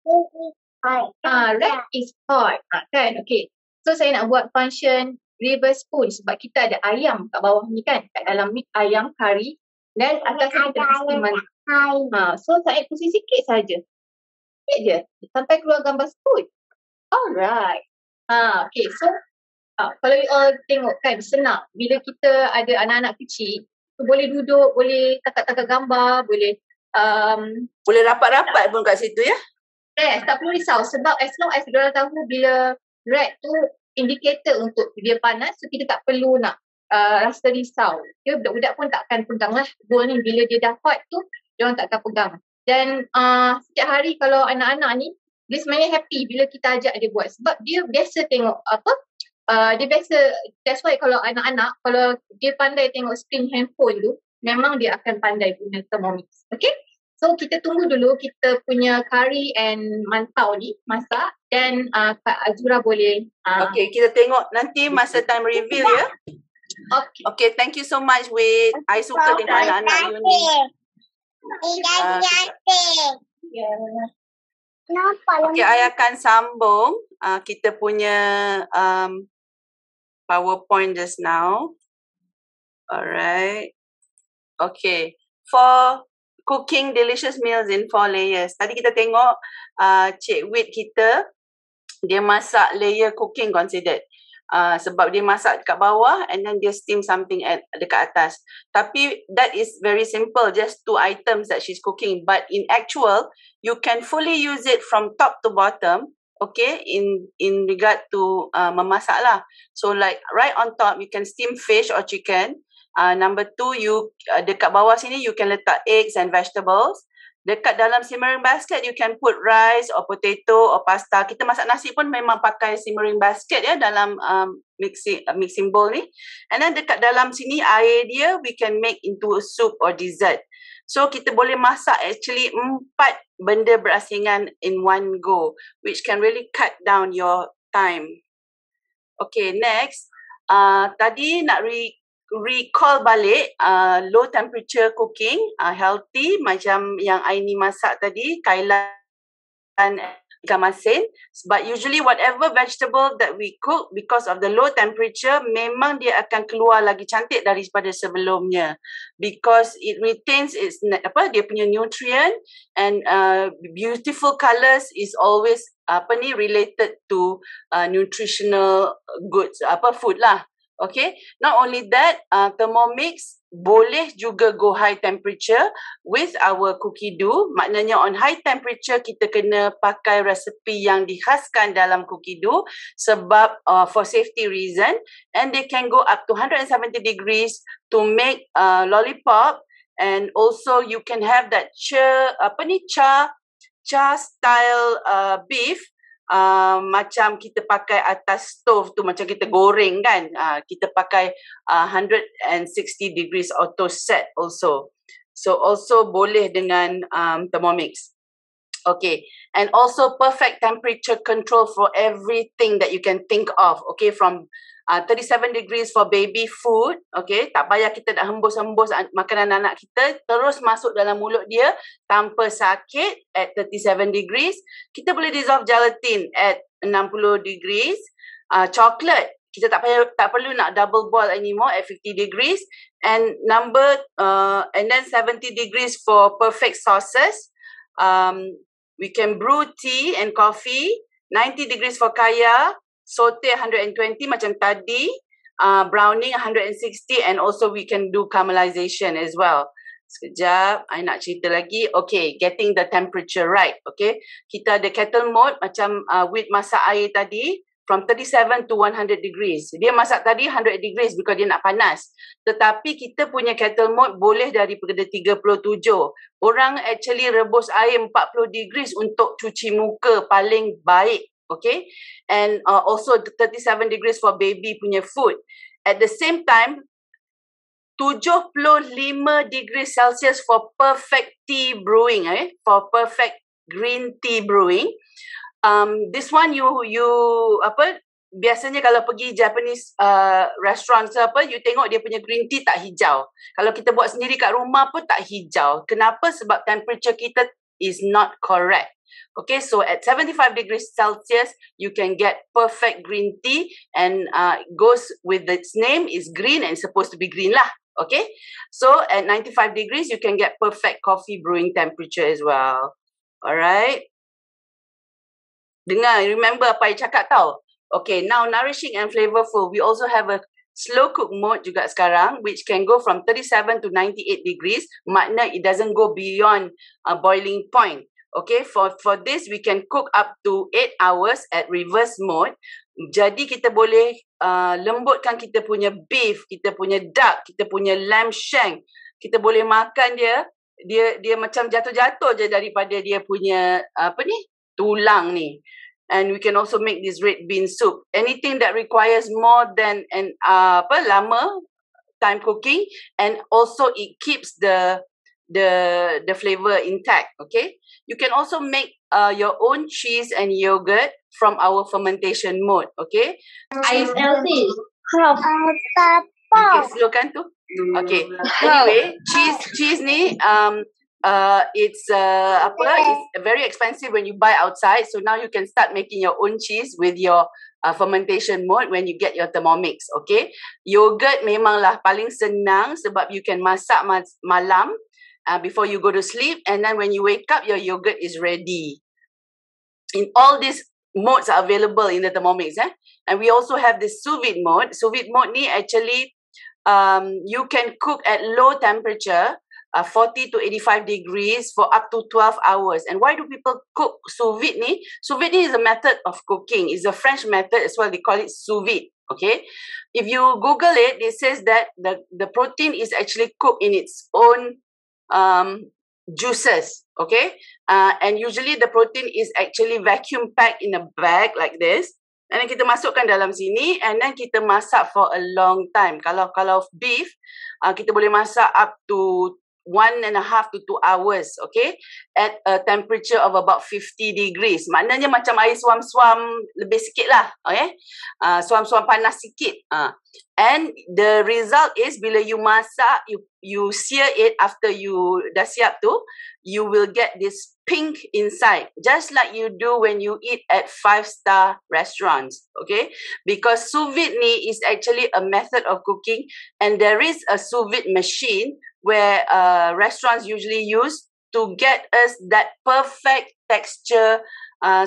Red is hot. Kan. Okay. So saya nak buat function reverse spoon sebab kita ada ayam kat bawah ni kan. Kat dalam ni ayam kari dan atas ni kita steam. So saya pusing sikit saja. Sikit je sampai keluar gambar spoon. Alright. Okay, so kalau you all tengok kan senang. Bila kita ada anak-anak kecil, boleh duduk, boleh takat-takat gambar, boleh boleh rapat-rapat pun kat situ ya. Yes, tak perlu risau sebab as long as diorang tahu bila red tu indikator untuk dia panas, so kita tak perlu nak rasa risau. Okay, budak-budak pun tak akan pegang lah bowl ni. Bila dia dah hot tu, diorang tak akan pegang. Dan setiap hari kalau anak-anak ni dia sebenarnya happy bila kita ajak dia buat sebab dia biasa tengok dia biasa, that's why kalau anak-anak kalau dia pandai tengok screen handphone tu memang dia akan pandai guna Thermomix. Okay, so kita tunggu dulu kita punya curry and mantau ni masak dan Kak Azura boleh okay, kita tengok nanti masa time reveal ya. Okay, thank you so much Wait. I suka tengok anak-anak you ni. Okay, I akan sambung kita punya PowerPoint just now. Alright. Okay. For cooking delicious meals in 4 layers. Tadi kita tengok Cik Wit kita, dia masak layer cooking considered. Sebab dia masak dekat bawah and then dia steam something dekat atas. Tapi that is very simple, just 2 items that she's cooking. But in actual, you can fully use it from top to bottom. Okay, in regard to memasak lah. So like right on top, you can steam fish or chicken. Number 2, you dekat bawah sini, you can letak eggs and vegetables. Dekat dalam simmering basket, you can put rice or potato or pasta. Kita masak nasi pun memang pakai simmering basket ya dalam mixing bowl ni. And then dekat dalam sini air dia, we can make into a soup or dessert. So kita boleh masak actually 4 benda berasingan in one go, which can really cut down your time. Okay, next. Tadi nak recall balik low temperature cooking, healthy macam yang Aini masak tadi, kailan ikan masin. But usually whatever vegetable that we cook, because of the low temperature, memang dia akan keluar lagi cantik daripada sebelumnya, because it retains its dia punya nutrient, and beautiful colours is always related to nutritional goods, food lah. Okay, not only that, Thermomix boleh juga go high temperature with our cookie dough. Maknanya on high temperature kita kena pakai resepi yang dikhaskan dalam cookie dough sebab for safety reason, and they can go up to 170 degrees to make lollipop, and also you can have that char style beef. Macam kita pakai atas stove tu, macam kita goreng kan, kita pakai 160 degrees auto set also. So also boleh dengan Thermomix. Okay, and also perfect temperature control for everything that you can think of. Okay, from 37 degrees for baby food. Okay, tak payah kita nak hembus-hembus makanan anak kita, terus masuk dalam mulut dia tanpa sakit at 37 degrees. Kita boleh dissolve gelatin at 60 degrees. Chocolate, kita tak perlu nak double boil anymore at 50 degrees. And and then 70 degrees for perfect sauces. We can brew tea and coffee. 90 degrees for kaya. Saute 120 macam tadi, browning 160, and also we can do caramelization as well. Sekejap, I nak cerita lagi. Okay, getting the temperature right. Okay, kita ada kettle mode macam Wit masak air tadi, from 37 to 100 degrees. Dia masak tadi 100 degrees because dia nak panas. Tetapi kita punya kettle mode boleh daripada 37. Orang actually rebus air 40 degrees untuk cuci muka paling baik. Okay, and also 37 degrees for baby punya food. At the same time, 75 degrees Celsius for perfect tea brewing, for perfect green tea brewing. This one you biasanya kalau pergi Japanese restaurant you tengok dia punya green tea tak hijau. Kalau kita buat sendiri kat rumah pun tak hijau. Kenapa? Sebab temperature kita is not correct. Okay, so at 75 degrees Celsius, you can get perfect green tea, and goes with its name, is green and supposed to be green lah. Okay, so at 95 degrees, you can get perfect coffee brewing temperature as well. Alright. Dengar, remember apa I cakap tau. Okay, now nourishing and flavorful. We also have a slow cook mode juga sekarang, which can go from 37 to 98 degrees. Makna it doesn't go beyond a boiling point. Okay, for this we can cook up to 8 hours at reverse mode. Jadi kita boleh lembutkan kita punya beef, kita punya duck, kita punya lamb shank. Kita boleh makan dia macam jatuh-jatuh je daripada dia punya tulang ni. And we can also make this red bean soup. Anything that requires more than lama time cooking, and also it keeps the flavor intact. Okay, you can also make your own cheese and yogurt from our fermentation mode. Okay, I smell this. okay, slowkan tu. Okay, anyway, cheese ni it's very expensive when you buy outside, so now you can start making your own cheese with your fermentation mode when you get your Thermomix. Okay, yogurt memanglah paling senang sebab you can masak malam before you go to sleep, and then when you wake up your yogurt is ready. In all these modes are available in the Thermomix, and we also have the sous vide mode. Sous vide mode ni actually you can cook at low temperature, 40 to 85 degrees for up to 12 hours. And why do people cook sous vide ni? Sous vide ni is a method of cooking. It's a French method as well. They call it sous vide. Okay, if you Google it, it says that the protein is actually cooked in its own juices. Okay, and usually the protein is actually vacuum packed in a bag like this. And then kita masukkan dalam sini, and then kita masak for a long time. Kalau beef, kita boleh masak up to 1.5 to 2 hours, okay, at a temperature of about 50 degrees. Maknanya macam air suam-suam lebih sikit lah, okay, suam-suam panas sikit. And the result is bila you masak, you sear it after you dah siap tu, you will get this pink inside, just like you do when you eat at 5-star restaurants, okay? Because sous vide ni is actually a method of cooking, and there is a sous vide machine where restaurants usually use to get us that perfect texture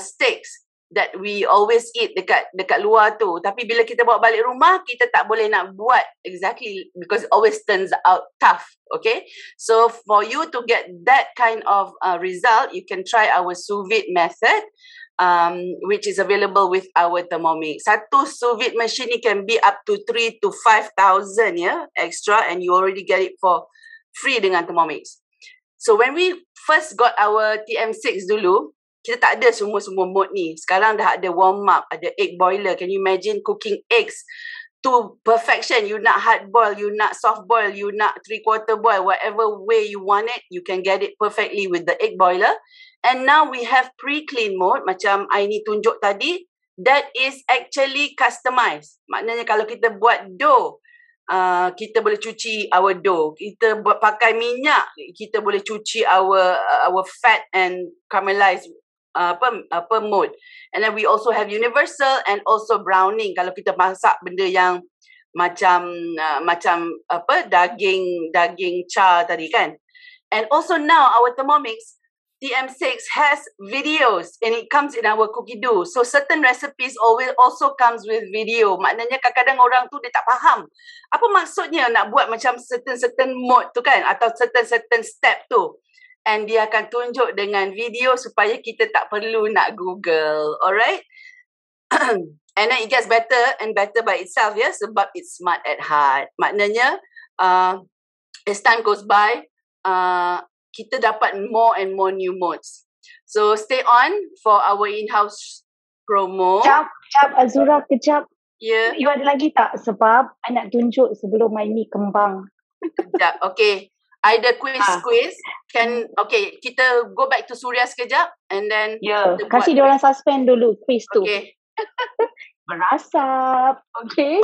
steaks that we always eat dekat luar tu. Tapi bila kita bawa balik rumah, kita tak boleh nak buat exactly because it always turns out tough. Okay, so for you to get that kind of result, you can try our sous vide method, which is available with our Thermomix. Satu sous vide machine ni can be up to 3,000 to 5,000 extra, and you already get it for free dengan Thermomix. So when we first got our TM6 dulu, kita tak ada semua mode ni. Sekarang dah ada warm up, ada egg boiler. Can you imagine cooking eggs to perfection? You nak hard boil, you nak soft boil, you nak 3/4 boil, whatever way you want it, you can get it perfectly with the egg boiler. And now we have pre-clean mode, macam Aini tunjuk tadi, that is actually customized. Maknanya kalau kita buat dough, kita boleh cuci our dough. Kita buat pakai minyak, kita boleh cuci our fat and caramelize mode. And then we also have universal and also browning. Kalau kita masak benda yang macam daging char tadi kan. And also now our Thermomix TM6 has videos, and it comes in our cookie dough. So certain recipes also comes with video. Maknanya kadang-kadang orang tu dia tak faham apa maksudnya nak buat macam certain mode tu kan, atau certain step tu. And dia akan tunjuk dengan video supaya kita tak perlu nak Google. Alright? And then it gets better and better by itself, ya, sebab it's smart at heart. Maknanya as time goes by, kita dapat more and more new modes. So stay on for our in-house promo. Kejap Azura, kejap. Ya. You ada lagi tak? Sebab I nak tunjuk sebelum Aini kembang. Kejap, okay. I ada quiz. Okay, kita go back to Suria sekejap, and then kasih diorang suspend dulu quiz tu. Okay. Berasap. Okay.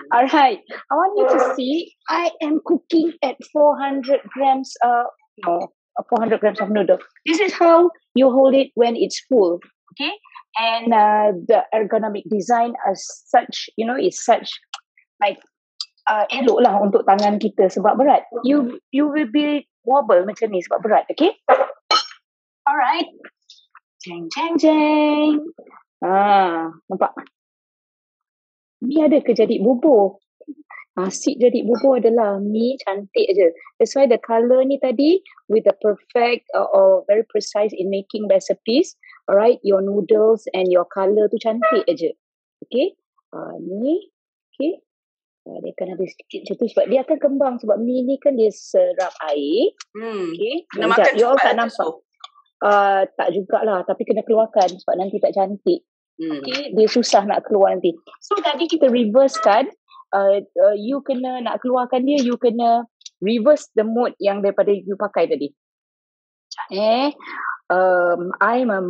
Alright. I want you to see I am cooking at 400 grams 400 grams of noodle. This is how you hold it when it's full. Okay. And the ergonomic design as such, is such like elok lah untuk tangan kita sebab berat. You will be wobble macam ni sebab berat, okay? Alright. Jeng. Nampak? Ni ada ke jadi bubur? Nasi jadi bubur adalah ni cantik je. That's why the colour ni tadi with the perfect or very precise in making recipes. Alright, your noodles and your colour tu cantik je. Okay? Ni. Okay. Dia akan ada sedikit macam tu sebab dia akan kembang sebab mi ni kan dia serap air. Okay. Kena makan you all tak nampak. Tak jugalah, tapi kena keluarkan sebab nanti tak cantik. Okay, dia susah nak keluar nanti. So tadi kita reverse kan, you kena nak keluarkan dia, you kena reverse the mode yang daripada you pakai tadi. I'm a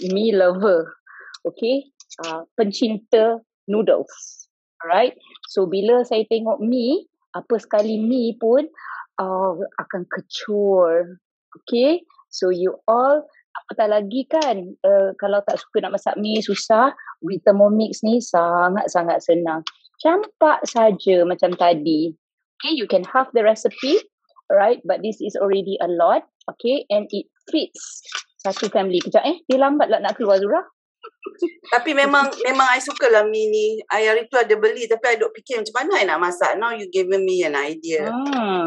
me lover. Okay, pencinta noodles. Alright, so bila saya tengok mi, apa sekali mi pun akan kecur. Okay, so you all, apatah lagi kan, kalau tak suka nak masak mi susah, with Thermomix ni sangat-sangat senang. Campak saja macam tadi. Okay, you can have the recipe, right? But this is already a lot, okay, and it fits satu family. Kejap dia lambat lah nak keluar, Zura. Tapi memang I suka lah mi ni. I hari tu ada beli tapi I duk fikir macam mana I nak masak. Now you given me an idea.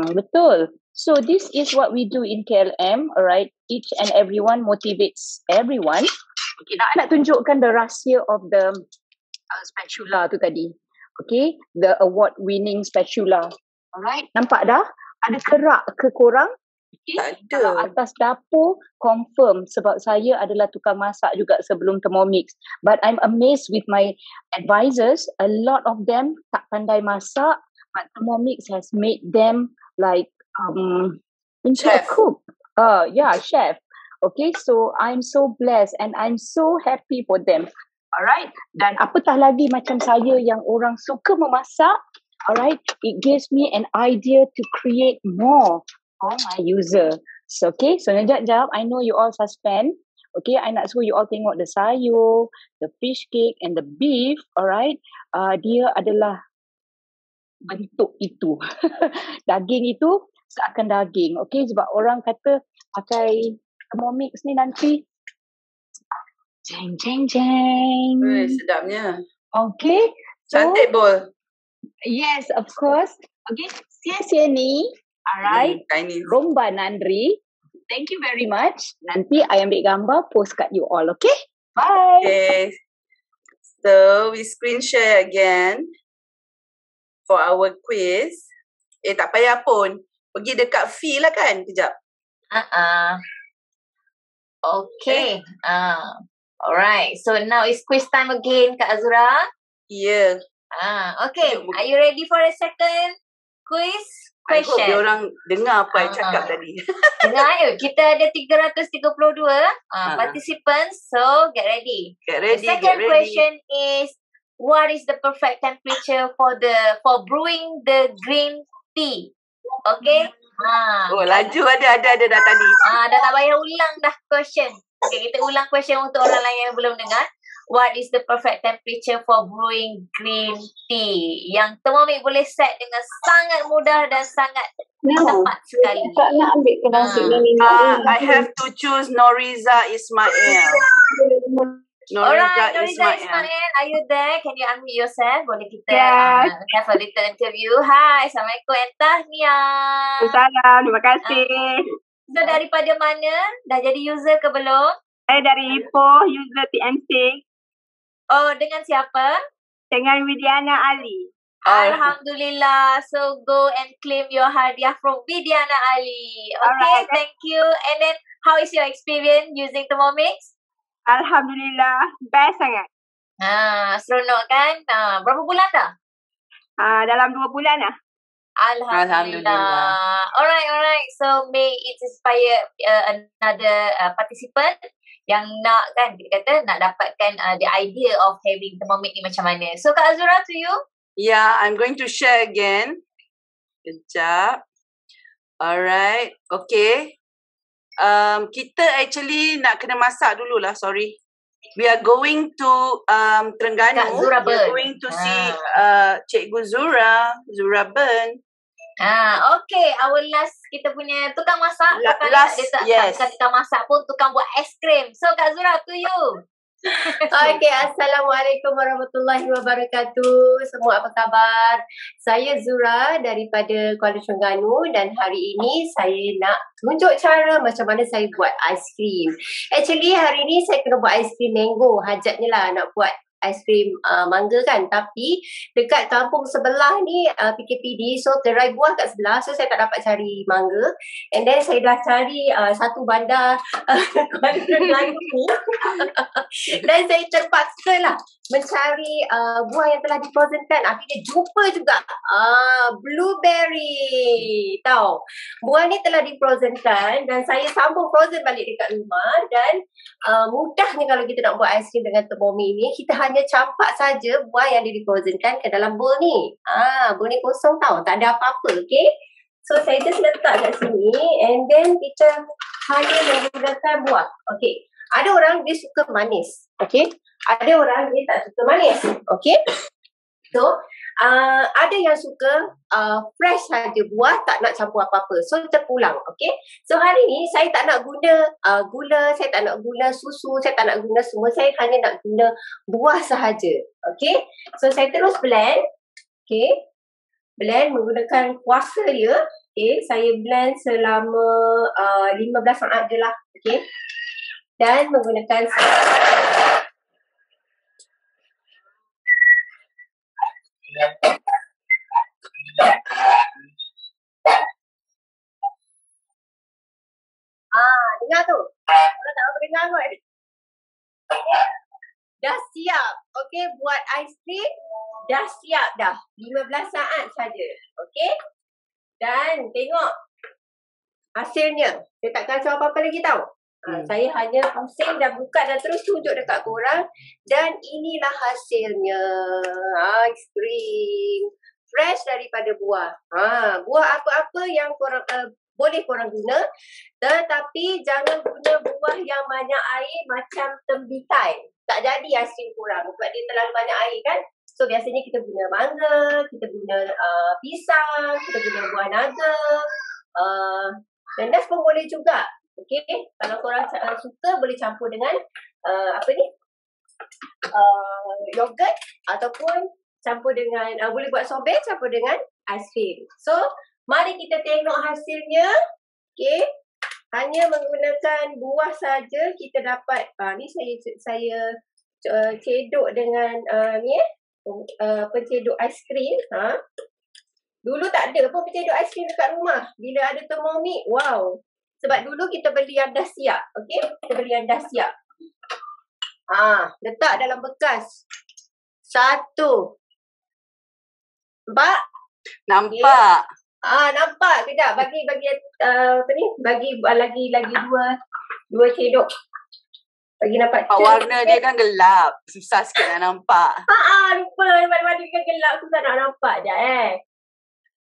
Betul. So this is what we do in KLM, alright? Each and everyone motivates everyone. Okay, nak tunjukkan the rahsia of the spatula tu tadi. Okay, the award-winning spatula. Alright, nampak dah? Ada kerak ke korang? Okay. Tak ada. Kalau atas dapur, confirm sebab saya adalah tukang masak juga sebelum Thermomix. But I'm amazed with my advisors. A lot of them tak pandai masak, but Thermomix has made them like into a cook. Chef. Okay, so I'm so blessed and I'm so happy for them. Alright, dan apatah lagi macam saya yang orang suka memasak. Alright, it gives me an idea to create more for my user. So, okay, so jap, I know you all suspend. Okay, I nak suruh you all tengok the sayur, the fish cake and the beef. Alright, dia adalah bentuk itu. Daging itu seakan daging. Okay, sebab orang kata pakai Thermomix ni nanti jeng. Sedapnya. Okay. So, cantik bol. Yes, of course. Okay, sia ni. Alright. Romba Nandri. Thank you very much. Nanti I ambil gambar, post kat you all. Okay? Bye. Okay. So, we screen share again for our quiz. Tak payah pun. Pergi dekat fee lah kan? Kejap. Okay. Alright. So now it's quiz time again, Kak Azura. Yeah. Okay. Are you ready for the second quiz question? I hope diorang dengar apa I cakap tadi. Dengar yuk. Kita ada 332 participants. So get ready. Get ready. The second question is, what is the perfect temperature for brewing the green tea? Okay. Laju ada dah tadi. Dah tak payah ulang dah question. Okay, kita ulang question untuk orang lain yang belum dengar. What is the perfect temperature for brewing green tea? Yang Thermomix boleh set dengan sangat mudah dan sangat cepat sekali. Tak nak ambil I have to choose Noriza Ismail. Alright, Noriza Ismail, are you there? Can you unmute yourself? Boleh kita have a little interview. Hi, Assalamualaikum and tahniah. Salam, terima kasih. So daripada mana? Dah jadi user ke belum? Saya dari Ipoh, user TM6. Oh, dengan siapa? Dengan Widiana Ali. Alhamdulillah. So go and claim your hadiah from Widiana Ali. Okay, thank you. And then, how is your experience using Thermomix? Alhamdulillah, best sangat. Seronok kan? Berapa bulan dah? Dalam 2 bulan lah. Alhamdulillah. Alright. So may it inspire another participant yang nak kan, kita kata nak dapatkan the idea of having Thermomix ni macam mana. So Kak Azura, to you. Yeah, I'm going to share again. Kejap. Alright. Okay. Kita actually nak kena masak dululah, sorry. We are going to Terengganu. We are going to see Cikgu Zura Ben. Okay, our last kita punya tukang masak. Tukang masak pun tukang buat es krim. So Kak Zura, to you. Okay, Assalamualaikum warahmatullahi wabarakatuh. Semua apa khabar? Saya Zura daripada Kuala Terengganu dan hari ini saya nak tunjuk cara macam mana saya buat ais krim. Actually hari ni saya kena buat ais krim mango. Hajatnya lah nak buat aiskrim mangga kan. Tapi dekat kampung sebelah ni PKPD, so gerai buah kat sebelah, so saya tak dapat cari mangga. And then saya dah cari satu bandar Kuala Terengganu ni. Dan saya terpaksa lah mencari buah yang telah difrozenkan. Akhirnya jumpa juga blueberry. Tahu, buah ni telah difrozenkan dan saya sambung frozen balik dekat rumah. Dan mudahnya kalau kita nak buat aiskrim dengan Thermomix ni, kita hanya campak saja buah yang difrozenkan ke dalam bowl ni. Bowl ni kosong tau, tak ada apa-apa, okay? So saya just letak kat sini and then kita hanya menggunakan buah. Okay, ada orang dia suka manis, okay? Ada orang dia tak suka manis, okay? So ada yang suka fresh saja buah, tak nak campur apa-apa. So terpulang, okay? So hari ni saya tak nak guna gula, saya tak nak guna susu, saya tak nak guna semua. Saya hanya nak guna buah sahaja, okay? So saya terus blend, okay? Blend menggunakan kuasa dia, okay? Saya blend selama 15 saat je lah, okay? Dan menggunakan dengar tu. Kalau tak apa dengar kot. Dah siap. Okay, buat aiskrim dah siap dah. 15 saat saja. Okay. Dan tengok hasilnya. Dia tak kacau apa-apa lagi tau. Saya hanya pusing dan buka dan terus tunjuk dekat korang. Dan inilah hasilnya. Aiskrim fresh daripada buah. Buah apa-apa yang korang boleh korang guna. Tetapi jangan guna buah yang banyak air macam tembikai. Tak jadi aiskrim korang sebab dia terlalu banyak air kan. So biasanya kita guna mangga, kita guna pisang, kita guna buah naga. Nendas pun boleh juga. Okay, kalau korang suka boleh campur dengan yogurt ataupun campur dengan boleh buat sorbet campur dengan aiskrim. So mari kita tengok hasilnya. Okay, hanya menggunakan buah saja kita dapat. Ni saya cedok dengan pencedok aiskrim. Dulu tak ada pun pencedok aiskrim dekat rumah. Bila ada Thermomix, wow. Sebab dulu kita beli yang dah siap. Okay, kita beli yang dah siap. Letak dalam bekas. 1. Nampak? Nampak. Okay. Nampak. Kejap. Bagi lagi dua cedok. Bagi nampak. Warna dia kan gelap. Susah sikit nak nampak. Lupa. Warna dia kan gelap. Susah nak nampak je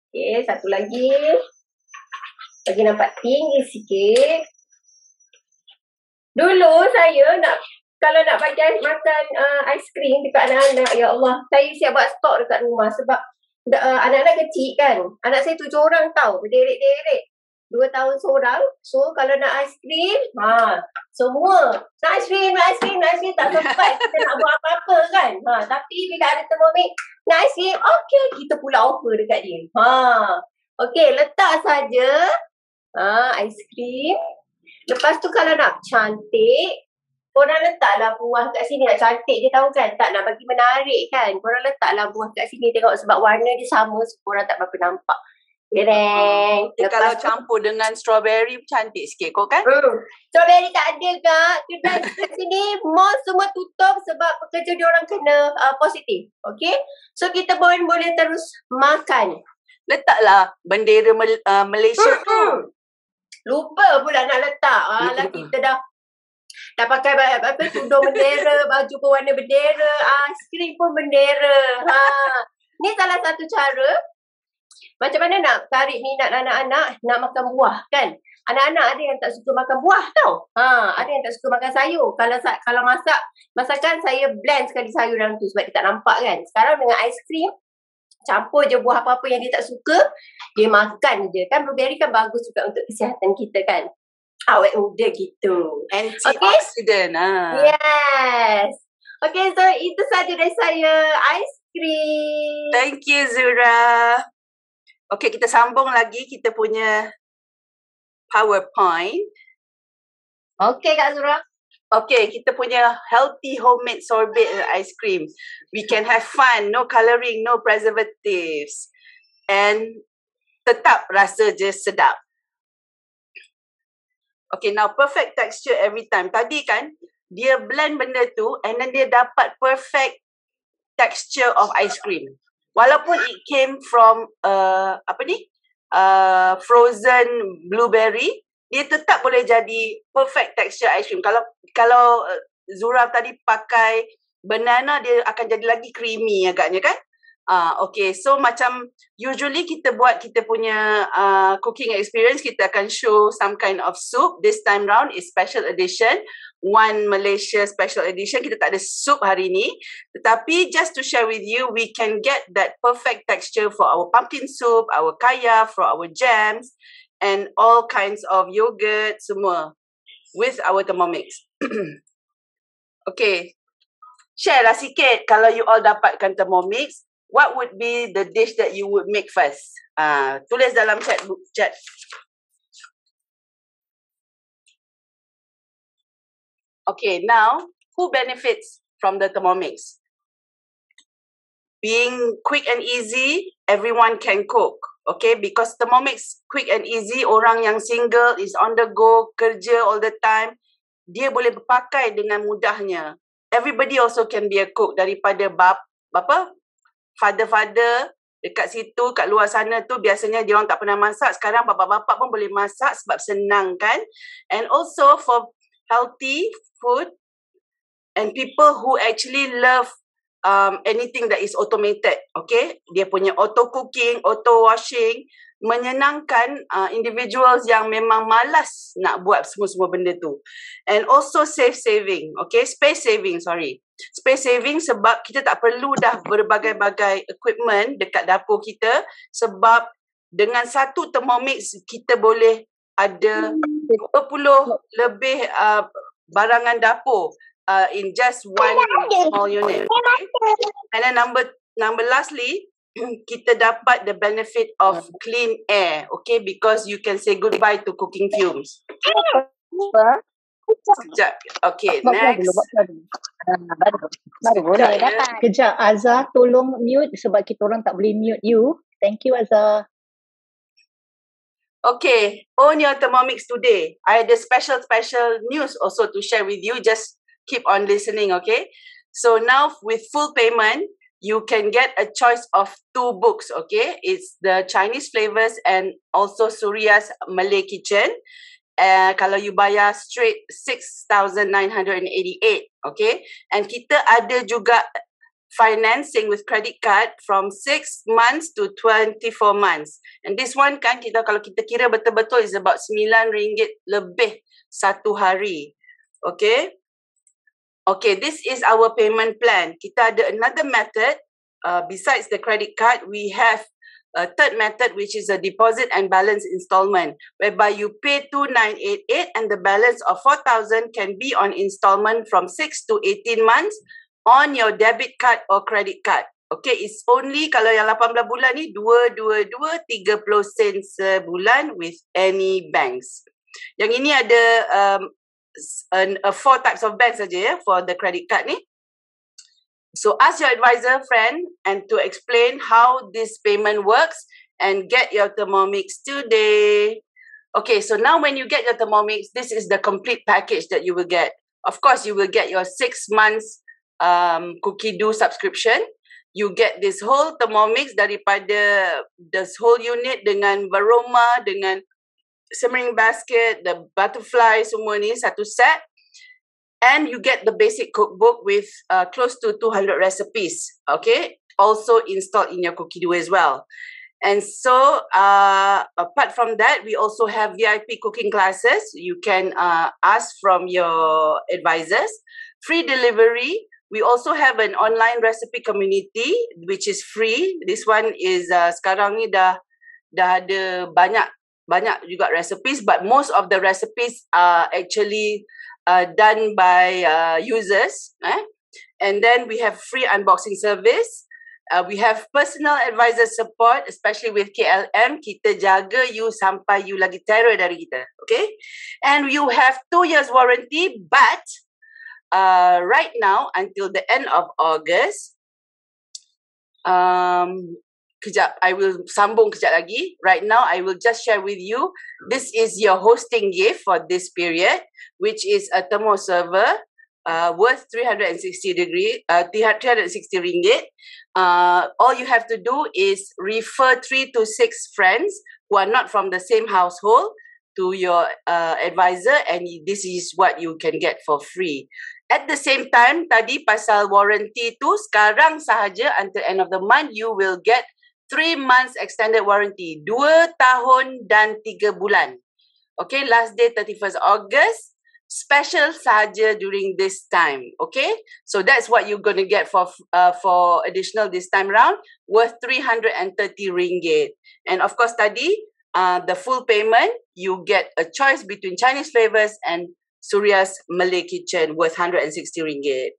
Okay, satu lagi. Bagi nampak tinggi sikit. Dulu saya kalau nak bagi makan aiskrim dekat anak-anak, ya Allah, saya siap buat stok dekat rumah sebab anak-anak kecil kan. Anak saya 7 orang tau, berderet-deret. 2 tahun seorang. So kalau nak aiskrim, semua nak aiskrim tak sempat kita nak buat apa-apa kan. Tapi bila ada Thermomix, nak aiskrim, okey, kita pula offer dekat dia. Okey, letak saja aiskrim. Lepas tu kalau nak cantik, korang letaklah buah kat sini. Nak cantik je tahu kan, tak nak bagi menarik kan. Korang letaklah buah kat sini, tengok sebab warna dia sama, so korang tak berapa nampak. Kalau campur dengan strawberry cantik sikit kau kan? Strawberry tak ada kak. Kedai kat sini mall semua tutup sebab pekerja diorang kena positif. Okay, so kita pun boleh terus makan. Letaklah bendera Malaysia tu. Lupa pula nak letak. Kita dah pakai tudung bendera, baju pun warna bendera, aiskrim pun bendera. Ni salah satu cara macam mana nak tarik minat anak-anak nak makan buah kan. Anak-anak ada yang tak suka makan buah tau. Ada yang tak suka makan sayur. Kalau masakan saya blend sekali sayur dalam tu sebab dia tak nampak kan. Sekarang dengan aiskrim, campur je buah apa-apa yang dia tak suka, dia makan je. Kan blueberry kan bagus juga untuk kesihatan kita kan. Awet muda gitu. Antioxidant. Yes. Okay, so itu saja dari saya. Aiskrim. Thank you Zura. Okay, kita sambung lagi kita punya PowerPoint. Okay Kak Zura. Okay, kita punya healthy homemade sorbet ice cream. We can have fun, no colouring, no preservatives. And tetap rasa je sedap. Okay, now perfect texture every time. Tadi kan, dia blend benda tu and then dia dapat perfect texture of ice cream. Walaupun it came from frozen blueberry, dia tetap boleh jadi perfect texture ice cream. Kalau Zura tadi pakai banana, dia akan jadi lagi creamy agaknya kan? Okay, so macam usually kita buat kita punya cooking experience, kita akan show some kind of soup. This time round is special edition, One Malaysia special edition. Kita tak ada soup hari ni, tetapi just to share with you, we can get that perfect texture for our pumpkin soup, our kaya, for our jams, and all kinds of yogurt semua with our Thermomix. Okay, share lah sikit kalau you all dapatkan Thermomix. What would be the dish that you would make first? Tulis dalam chat. Okay, now who benefits from the Thermomix? Being quick and easy, everyone can cook. Okay, because Thermomix quick and easy, orang yang single is on the go, kerja all the time, dia boleh pakai dengan mudahnya. Everybody also can be a cook, daripada father dekat situ, kat luar sana tu biasanya dia orang tak pernah masak. Sekarang bapa-bapa pun boleh masak sebab senang kan. And also for healthy food and people who actually love anything that is automated. Okay, dia punya auto cooking, auto washing, menyenangkan individuals yang memang malas nak buat semua benda tu. And also space saving sebab kita tak perlu dah berbagai-bagai equipment dekat dapur kita, sebab dengan satu Thermomix kita boleh ada 20 lebih barangan dapur in just one small unit. Okay? And then number lastly, kita dapat the benefit of clean air, okay, because you can say goodbye to cooking fumes. Sekejap. Okay, next. Kejap, Azhar tolong mute sebab kita orang tak boleh mute you. Thank you, Azhar. Okay, own your Thermomix today. I had a special news also to share with you. Just keep on listening, okay? So now with full payment, you can get a choice of 2 books, okay? It's the Chinese flavors and also Suria's Malay kitchen. Kalau you bayar straight 6,988, okay? And kita ada juga financing with credit card from 6 months to 24 months. And this one kan kalau kita kira betul-betul is about RM9 lebih satu hari. Okay? Okay, this is our payment plan. Kita ada another method. Besides the credit card, we have a third method, which is a deposit and balance installment, whereby you pay 2,988 and the balance of 4,000 can be on installment from 6 to 18 months on your debit card or credit card. Okay, it's only kalau yang 18 bulan ni 222.30 sen sebulan with any banks. Yang ini ada 4 types of banks saja ya for the credit card ni. So ask your advisor friend and to explain how this payment works and get your Thermomix today. Okay, so now when you get your Thermomix, this is the complete package that you will get. Of course, you will get your 6 months Cookie Do subscription. You get this whole Thermomix daripada this whole unit dengan varoma, dengan simmering basket, the butterfly, semua ni satu set. And you get the basic cookbook with close to 200 recipes, okay? Also installed in your Cookie Do as well. And so, apart from that, we also have VIP cooking classes. You can ask from your advisors. Free delivery. We also have an online recipe community, which is free. This one is sekarang ni dah ada banyak juga recipes, but most of the recipes are actually done by users. And then we have free unboxing service. We have personal advisor support, especially with KLM. Kita jaga you sampai you lagi terror dari kita. Okay? And you have 2 years warranty, but right now until the end of August, kejap, I will sambung kejap lagi. Right now, I will just share with you, this is your hosting gift for this period, which is a thermo server worth 360 ringgit. All you have to do is refer 3 to 6 friends who are not from the same household to your advisor, and this is what you can get for free. At the same time, tadi pasal warranty tu, sekarang sahaja until end of the month, you will get 3 months extended warranty. 2 tahun dan 3 bulan. Okay, last day 31st August. Special sahaja during this time. Okay, so that's what you're going to get for additional this time round, worth 330 ringgit. And of course, tadi, the full payment, you get a choice between Chinese flavors and Surya's Malay Kitchen, worth 160 ringgit.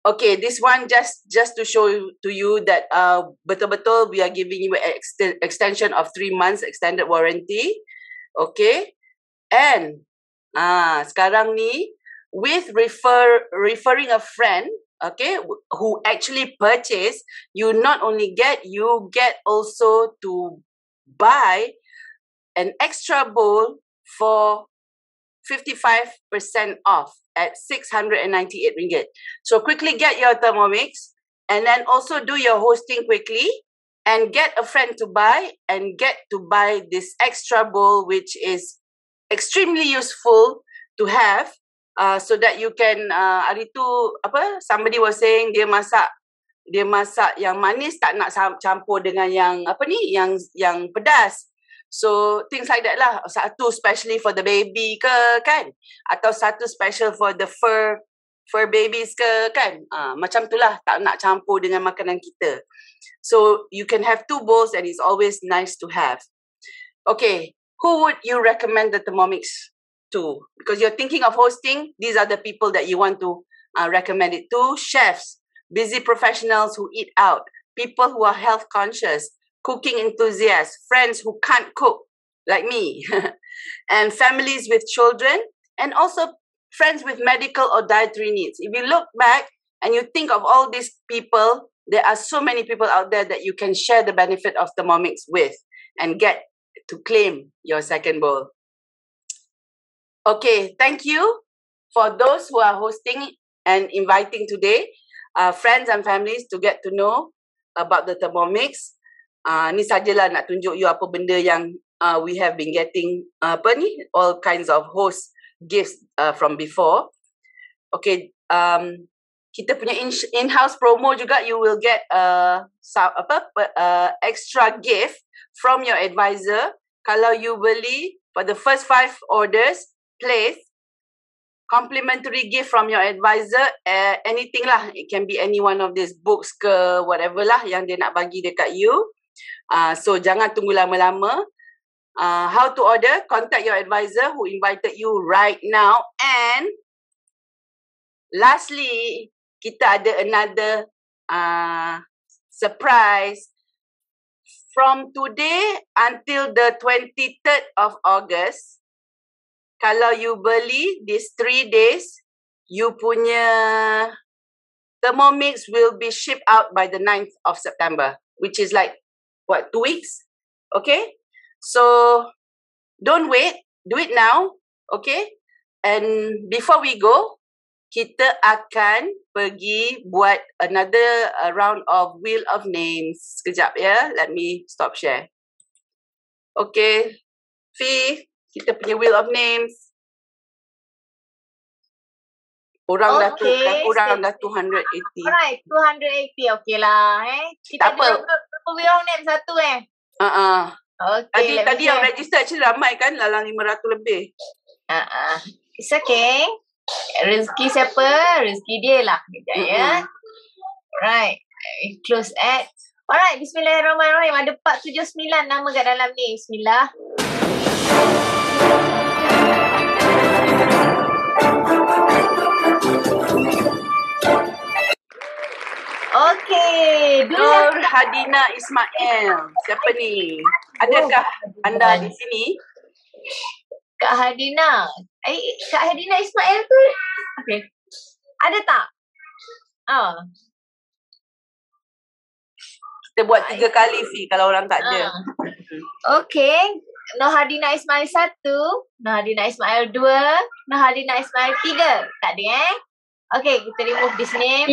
Okay, this one just to show to you that betul-betul we are giving you an extension of 3 months extended warranty. Okay, and sekarang ni with referring a friend, okay, who actually purchase, you not only get, you get also to buy an extra bowl for 55% off at 698 ringgit. So quickly get your Thermomix and then also do your hosting quickly and get a friend to buy and get to buy this extra bowl, which is extremely useful to have, so that you can hari tu somebody was saying dia masak yang manis, tak nak campur dengan yang yang pedas. So things like that lah. Satu specially for the baby ke kan, atau satu special for the fur babies ke kan, macam tu lah, tak nak campur dengan makanan kita. So you can have 2 bowls and it's always nice to have. Okay, who would you recommend the Thermomix to? Because you're thinking of hosting, these are the people that you want to recommend it to. Chefs, busy professionals who eat out, people who are health conscious, cooking enthusiasts, friends who can't cook like me, and families with children, and also friends with medical or dietary needs. If you look back and you think of all these people, there are so many people out there that you can share the benefit of Thermomix with and get to claim your second bowl. Okay, thank you for those who are hosting and inviting today, friends and families to get to know about the Thermomix. Ni sajalah nak tunjuk you apa benda yang we have been getting all kinds of host gifts from before. Okay, kita punya in-house promo juga, you will get extra gift from your advisor. Kalau you beli for the first 5 orders, place complimentary gift from your advisor, anything lah, it can be any one of these books ke whatever lah yang dia nak bagi dekat you. So jangan tunggu lama-lama. How to order? Contact your advisor who invited you right now. And lastly, kita ada another surprise. From today until the 23rd of August, kalau you beli these 3 days, you punya Thermomix will be shipped out by the 9th of September, which is like, what, 2 weeks? Okay? So, don't wait. Do it now. Okay? And before we go, kita akan pergi buat another round of Wheel of Names. Sekejap ya. Let me stop share. Okay. Fee, kita punya Wheel of Names. Orang dah 280. Alright, 280 okey lah. Kita ada berapa Wheel of Names satu Okay. Tadi yang register actually ramai kan, dalam 500 lebih. It's okay. Rezeki siapa? Rezeki dia lah. Kejap ya. Right. Close at. Alright. Bismillahirrahmanirrahim. Ada 479 nama kat dalam ni. Bismillah. Okay. Nur Hadina Ismail. Siapa ni? Adakah anda di sini? Kak Hadina. Kak Hadina Ismail tu. Okay. Ada tak? Kita buat 3 kali kalau orang tak ada. Okay. Nohadina Ismail 1, Nohadina Ismail 2, Nohadina Ismail 3. Tak ada Okay, kita remove this name.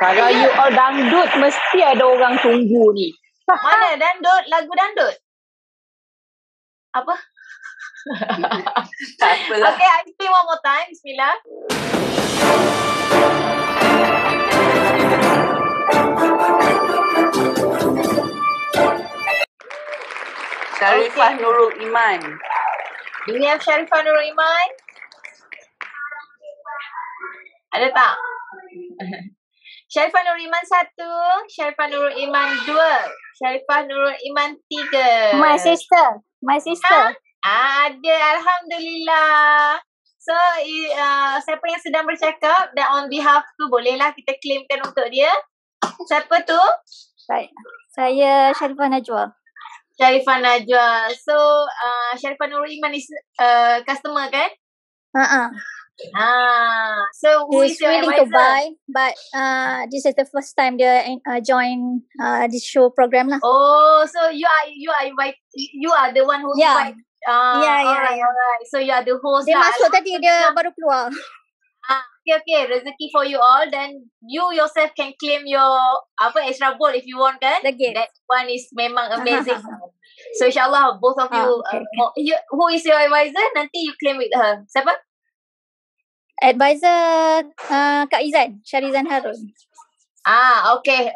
Kalau you all dangdut, mesti ada orang tunggu ni. Mana dangdut? Lagu dangdut? Apa? Tak apalah. Okay, I play one more time. Bismillah. Sharifah Nurul Iman. Do we have Sharifah Nurul Iman? Ada tak? Sharifah Nurul Iman 1, Sharifah Nurul Iman 2, Sharifah Nurul Iman 3. My sister. Ada, Alhamdulillah. So, siapa yang sedang bercakap dan on behalf tu bolehlah kita claimkan untuk dia. Siapa tu? Saya Sharifah Najwa. Sharifah Najwa. So, Sharifah Nurul Iman is customer kan? So who is He's your willing advisor? to buy, but this is the first time dia join this show program lah. Oh, so you are invite. You are the one who invite. Alright. So you are the host. Dia masuk tadi, dia baru keluar. Okay. Rezeki for you all. Then you yourself can claim your extra bowl if you want kan? That one is memang amazing. So insyaAllah both of you, who is your advisor? Nanti you claim with her. Siapa? Advisor Kak Izan, Syarizan Harun. Okay.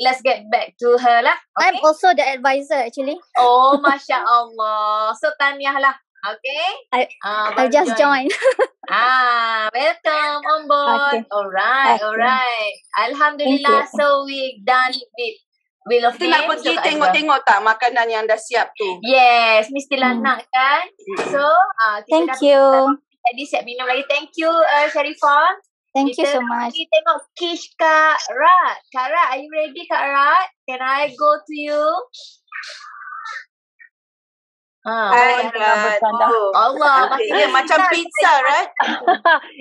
Let's get back to her lah. Okay? I'm also the advisor actually. Oh, Masya Allah. So, tahniah lah. Okay? I just join. Welcome on board. Okay. Alright. Alhamdulillah. So, we done with Wheel of Kita nak Names. pergi tengok-tengok tak makanan yang dah siap tu? Yes, mestilah nak kan. So, kita Thank you. Tadi siap minum lagi. Thank you, Sharifah. Thank you so much. Kita tengok Kish Kak Rat. Kak Rat, are you ready Kak Rat? Can I go to you? Hai Rat. Allah. Dia macam pizza, Rat.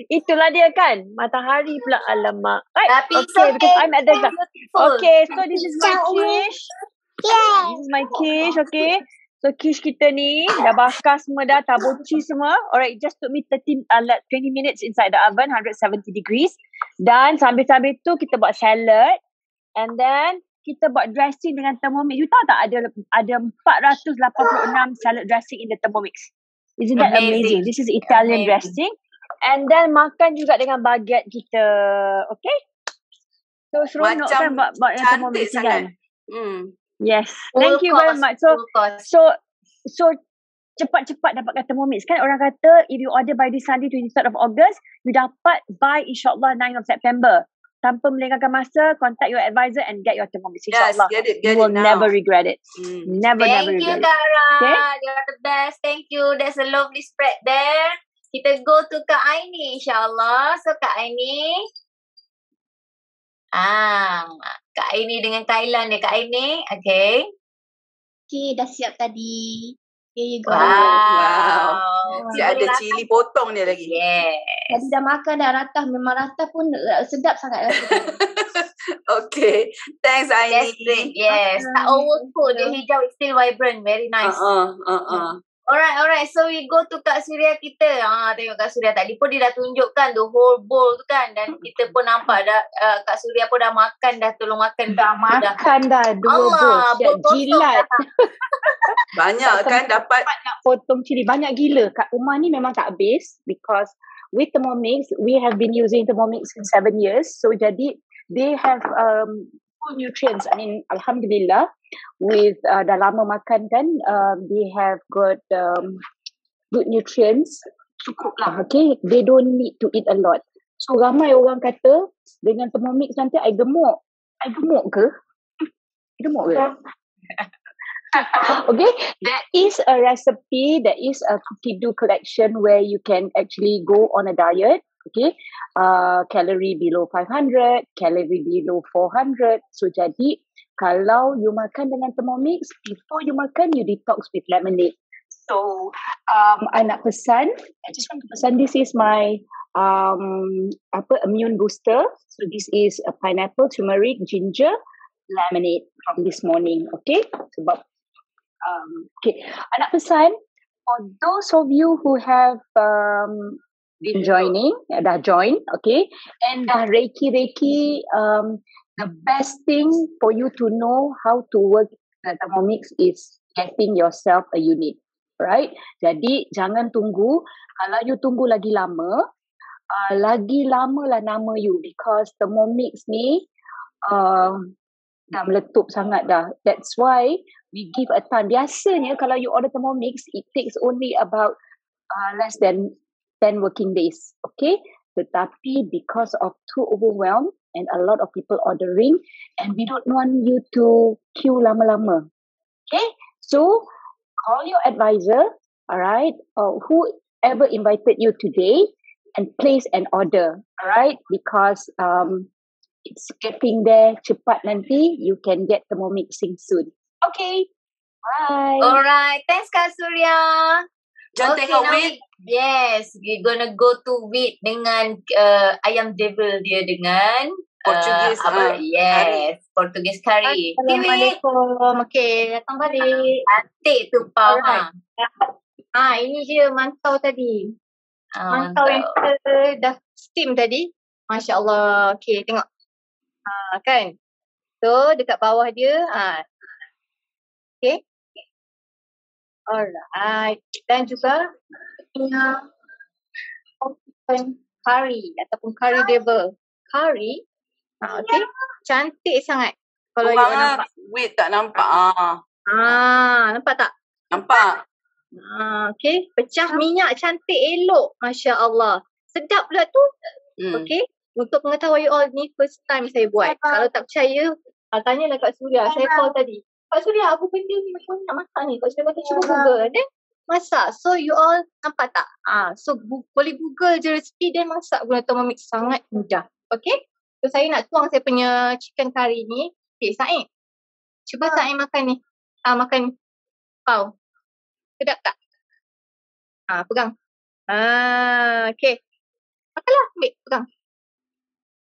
Itulah dia kan. Matahari pula. Alamak. Okay, because I'm at the... Okay, so this is my quiche. This is my quiche, okay. So quiche kita ni dah bakar semua dah, tabur cheese semua. Alright, just took me 20 minutes inside the oven, 170 degrees. Dan sambil-sambil tu kita buat salad. And then kita buat dressing dengan Thermomix. You tahu tak ada 486 salad dressing in the Thermomix. Isn't that amazing? This is Italian dressing. And then makan juga dengan baguette kita. Okay? So seronok kan buat yang Thermomix kan? Yes. Thank you very much. So cepat-cepat dapatkan Thermomix. Kan orang kata if you order by this Sunday 23rd of August, you dapat by insyaAllah 9 of September. Tanpa melengahkan masa, contact your advisor and get your Thermomix. InsyaAllah. Get you will never regret it. Never regret it. Thank you, Kara. Okay? You're the best. Thank you. There's a lovely spread there. Kita go to Kak Aini, insyaAllah. So, Kak Aini. Kak Aini dengan Thailand ni. Kak Aini, okay. Okay, dah siap tadi. Here you go. Wow. Dia ada cili potong dia lagi. Yes. Tadi dah makan dah ratah. Memang ratah pun sedap sangat. Okay. Thanks, Aini. That's great. Yes. Tak overcooked. The hijau is still vibrant. Very nice. Alright. So we go to Kak Suria kita. Tengok Kak Suria tadi pun dia dah tunjukkan the whole bowl tu kan. Dan kita pun nampak dah Kak Suria pun dah makan dah. Tolong makan. Dah makan dah 2 bowl. Jilat. Banyak kan dapat. Nak potong cili. Banyak gila. Kat rumah ni memang tak habis. Because with Thermomix, we have been using Thermomix in 7 years. So jadi they have full nutrients. I mean, Alhamdulillah, with dah lama makan kan, they have got good nutrients. Cukup lah. Okay, they don't need to eat a lot. So ramai orang kata dengan Thermomix nanti I gemuk. I gemuk ke? Gemuk ke? Okay, there is a recipe, there is a cookie dough collection where you can actually go on a diet. Okay, calorie below 500, calorie below 400. So jadi kalau you makan dengan Thermomix, before you makan you detox with lemonade. So, I nak pesan, I just want to pesan, this is my immune booster. So this is a pineapple, turmeric, ginger, lemonade from this morning. Okay, sebab okay, I nak pesan for those of you who have been joining, dah join, okay, and dah Reiki, the best thing for you to know how to work the Thermomix is getting yourself a unit. Right? Jadi jangan tunggu. Kalau you tunggu lagi lama lah nama you, because Thermomix ni dah meletup sangat dah. That's why we give a time. Biasanya kalau you order Thermomix, it takes only about less than 10 working days. Okay? Tetapi because of too overwhelmed and a lot of people ordering, and we don't want you to queue lama-lama. Okay? So call your advisor, alright, or whoever invited you today, and place an order, alright, because it's getting there cepat nanti, you can get Thermomixing soon. Okay, bye. Alright, thanks Kak Surya. Jangan tengok wheat. Yes, we're gonna go to wheat dengan ayam devil dia dengan Portugese yes, Portugese curry. Assalamualaikum. Okay, datang balik. Cantik tu Pau. Ini je mantau tadi. Mantau yang kita dah steam tadi. Masya Allah. Okay, tengok. Kan? So, dekat bawah dia. Okay. Alright. Dan juga punya curry ataupun curry devil. Curry. Okay. Cantik sangat. Kalau you nampak. Wait, tak nampak. Nampak tak? Nampak. Okay. Pecah minyak cantik elok. Masya Allah. Sedap pula tu. Okay. Untuk mengetahui all ni first time saya buat. Kalau tak percaya, tanyalah Kak Surya. Saya call tadi. Kak Surya, apa benda ni macam nak masak ni? Kak Surya kata cuba Google. Then masak. So you all nampak tak? So boleh Google je resipi dan masak guna Thermomix. Sangat mudah. Okay. So saya nak tuang saya punya chicken curry ni. Okay, Said. Cuba Said makan ni. Makan Pau. Sedap tak? Pegang. Okay. Makanlah. Ambil, pegang.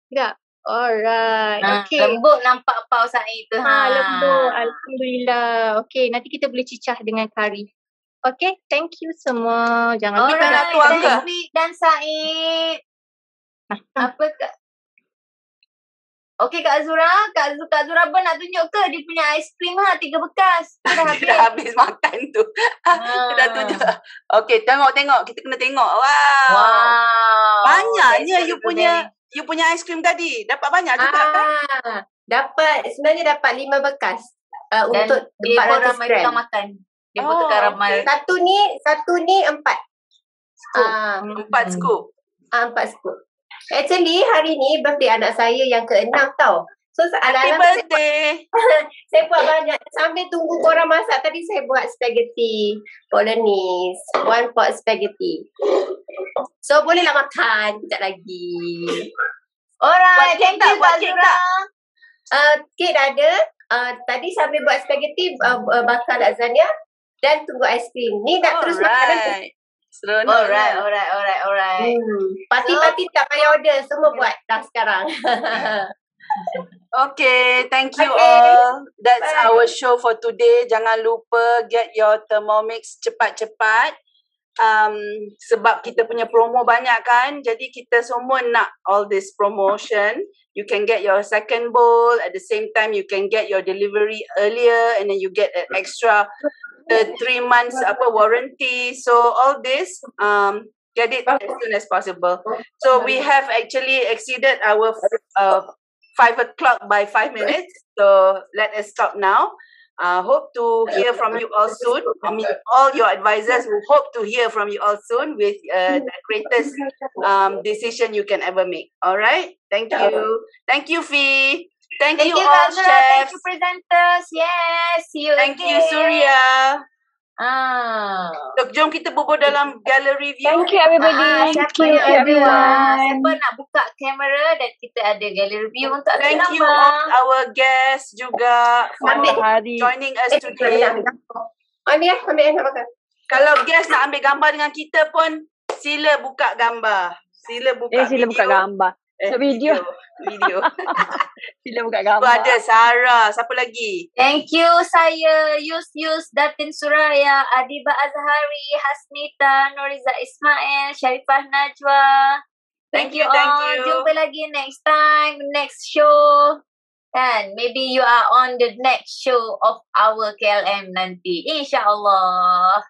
Sedap. Alright. Okay. Lembut nampak Pau Said tu. Lembut. Alhamdulillah. Okay, nanti kita boleh cicah dengan curry. Okay, thank you semua. Jangan lupa nak tuang ke? Dan Said. Apa Kak? Okay Kak Azura. Kak Azura pun nak tunjuk ke dia punya aiskrim 3 bekas. Dia dah habis makan tu. Dia dah tunjuk. Okay, tengok. Kita kena tengok. Wow. Banyaknya you punya aiskrim tadi. Dapat banyak juga kan? Sebenarnya dapat 5 bekas. Untuk 400 gram. Makan. Dia butuhkan ramai. Satu ni 4. 4 scoop. 4 scoop. Actually hari ni birthday anak saya yang ke-6 tau. So happy birthday. Saya buat banyak. Sambil tunggu korang masak tadi saya buat spaghetti bolognese. 1 pot spaghetti. So bolehlah makan sekejap lagi. Alright, thank you Kak Azura. Kek dah ada. Tadi sambil buat spaghetti bakar lasagna dan tunggu aiskrim. Ni nak terus makan. Seronok. Alright. Parti-parti tak payah order. Semua buat dah sekarang. Okay, thank you all. That's our show for today. Jangan lupa get your Thermomix cepat-cepat. Sebab kita punya promo banyak kan. Jadi kita semua nak all this promotion. You can get your second bowl. At the same time, you can get your delivery earlier. And then you get an extra 3 months warranty. So all this, get it as soon as possible. So we have actually exceeded our 5 o'clock by 5 minutes. So let us stop now. Hope to hear from you all soon. I mean, all your advisors will hope to hear from you all soon with the greatest decision you can ever make. All right? Thank you. Thank you, Fee. Thank you all, chefs. Thank you, presenters. Yes, see you Thank again. you, Surya. Jom kita bubur dalam gallery view. Thank you everybody. Thank you everyone. Siapa nak buka kamera dan kita ada gallery view untuk Thank you all our guests juga for joining us today. Ambil nak makan. Kalau guest nak ambil gambar dengan kita pun, sila buka gambar. Sila buka sila buka gambar. Video. Sila buka gambar. Ada Sarah. Siapa lagi? Thank you. Saya Yus, Datin Suraya, Adiba Azhari, Hasnita, Nuriza Ismail, Sharifah Najwa. Thank you all. Jumpa lagi next time, next show. And maybe you are on the next show of our KLM nanti. InsyaAllah.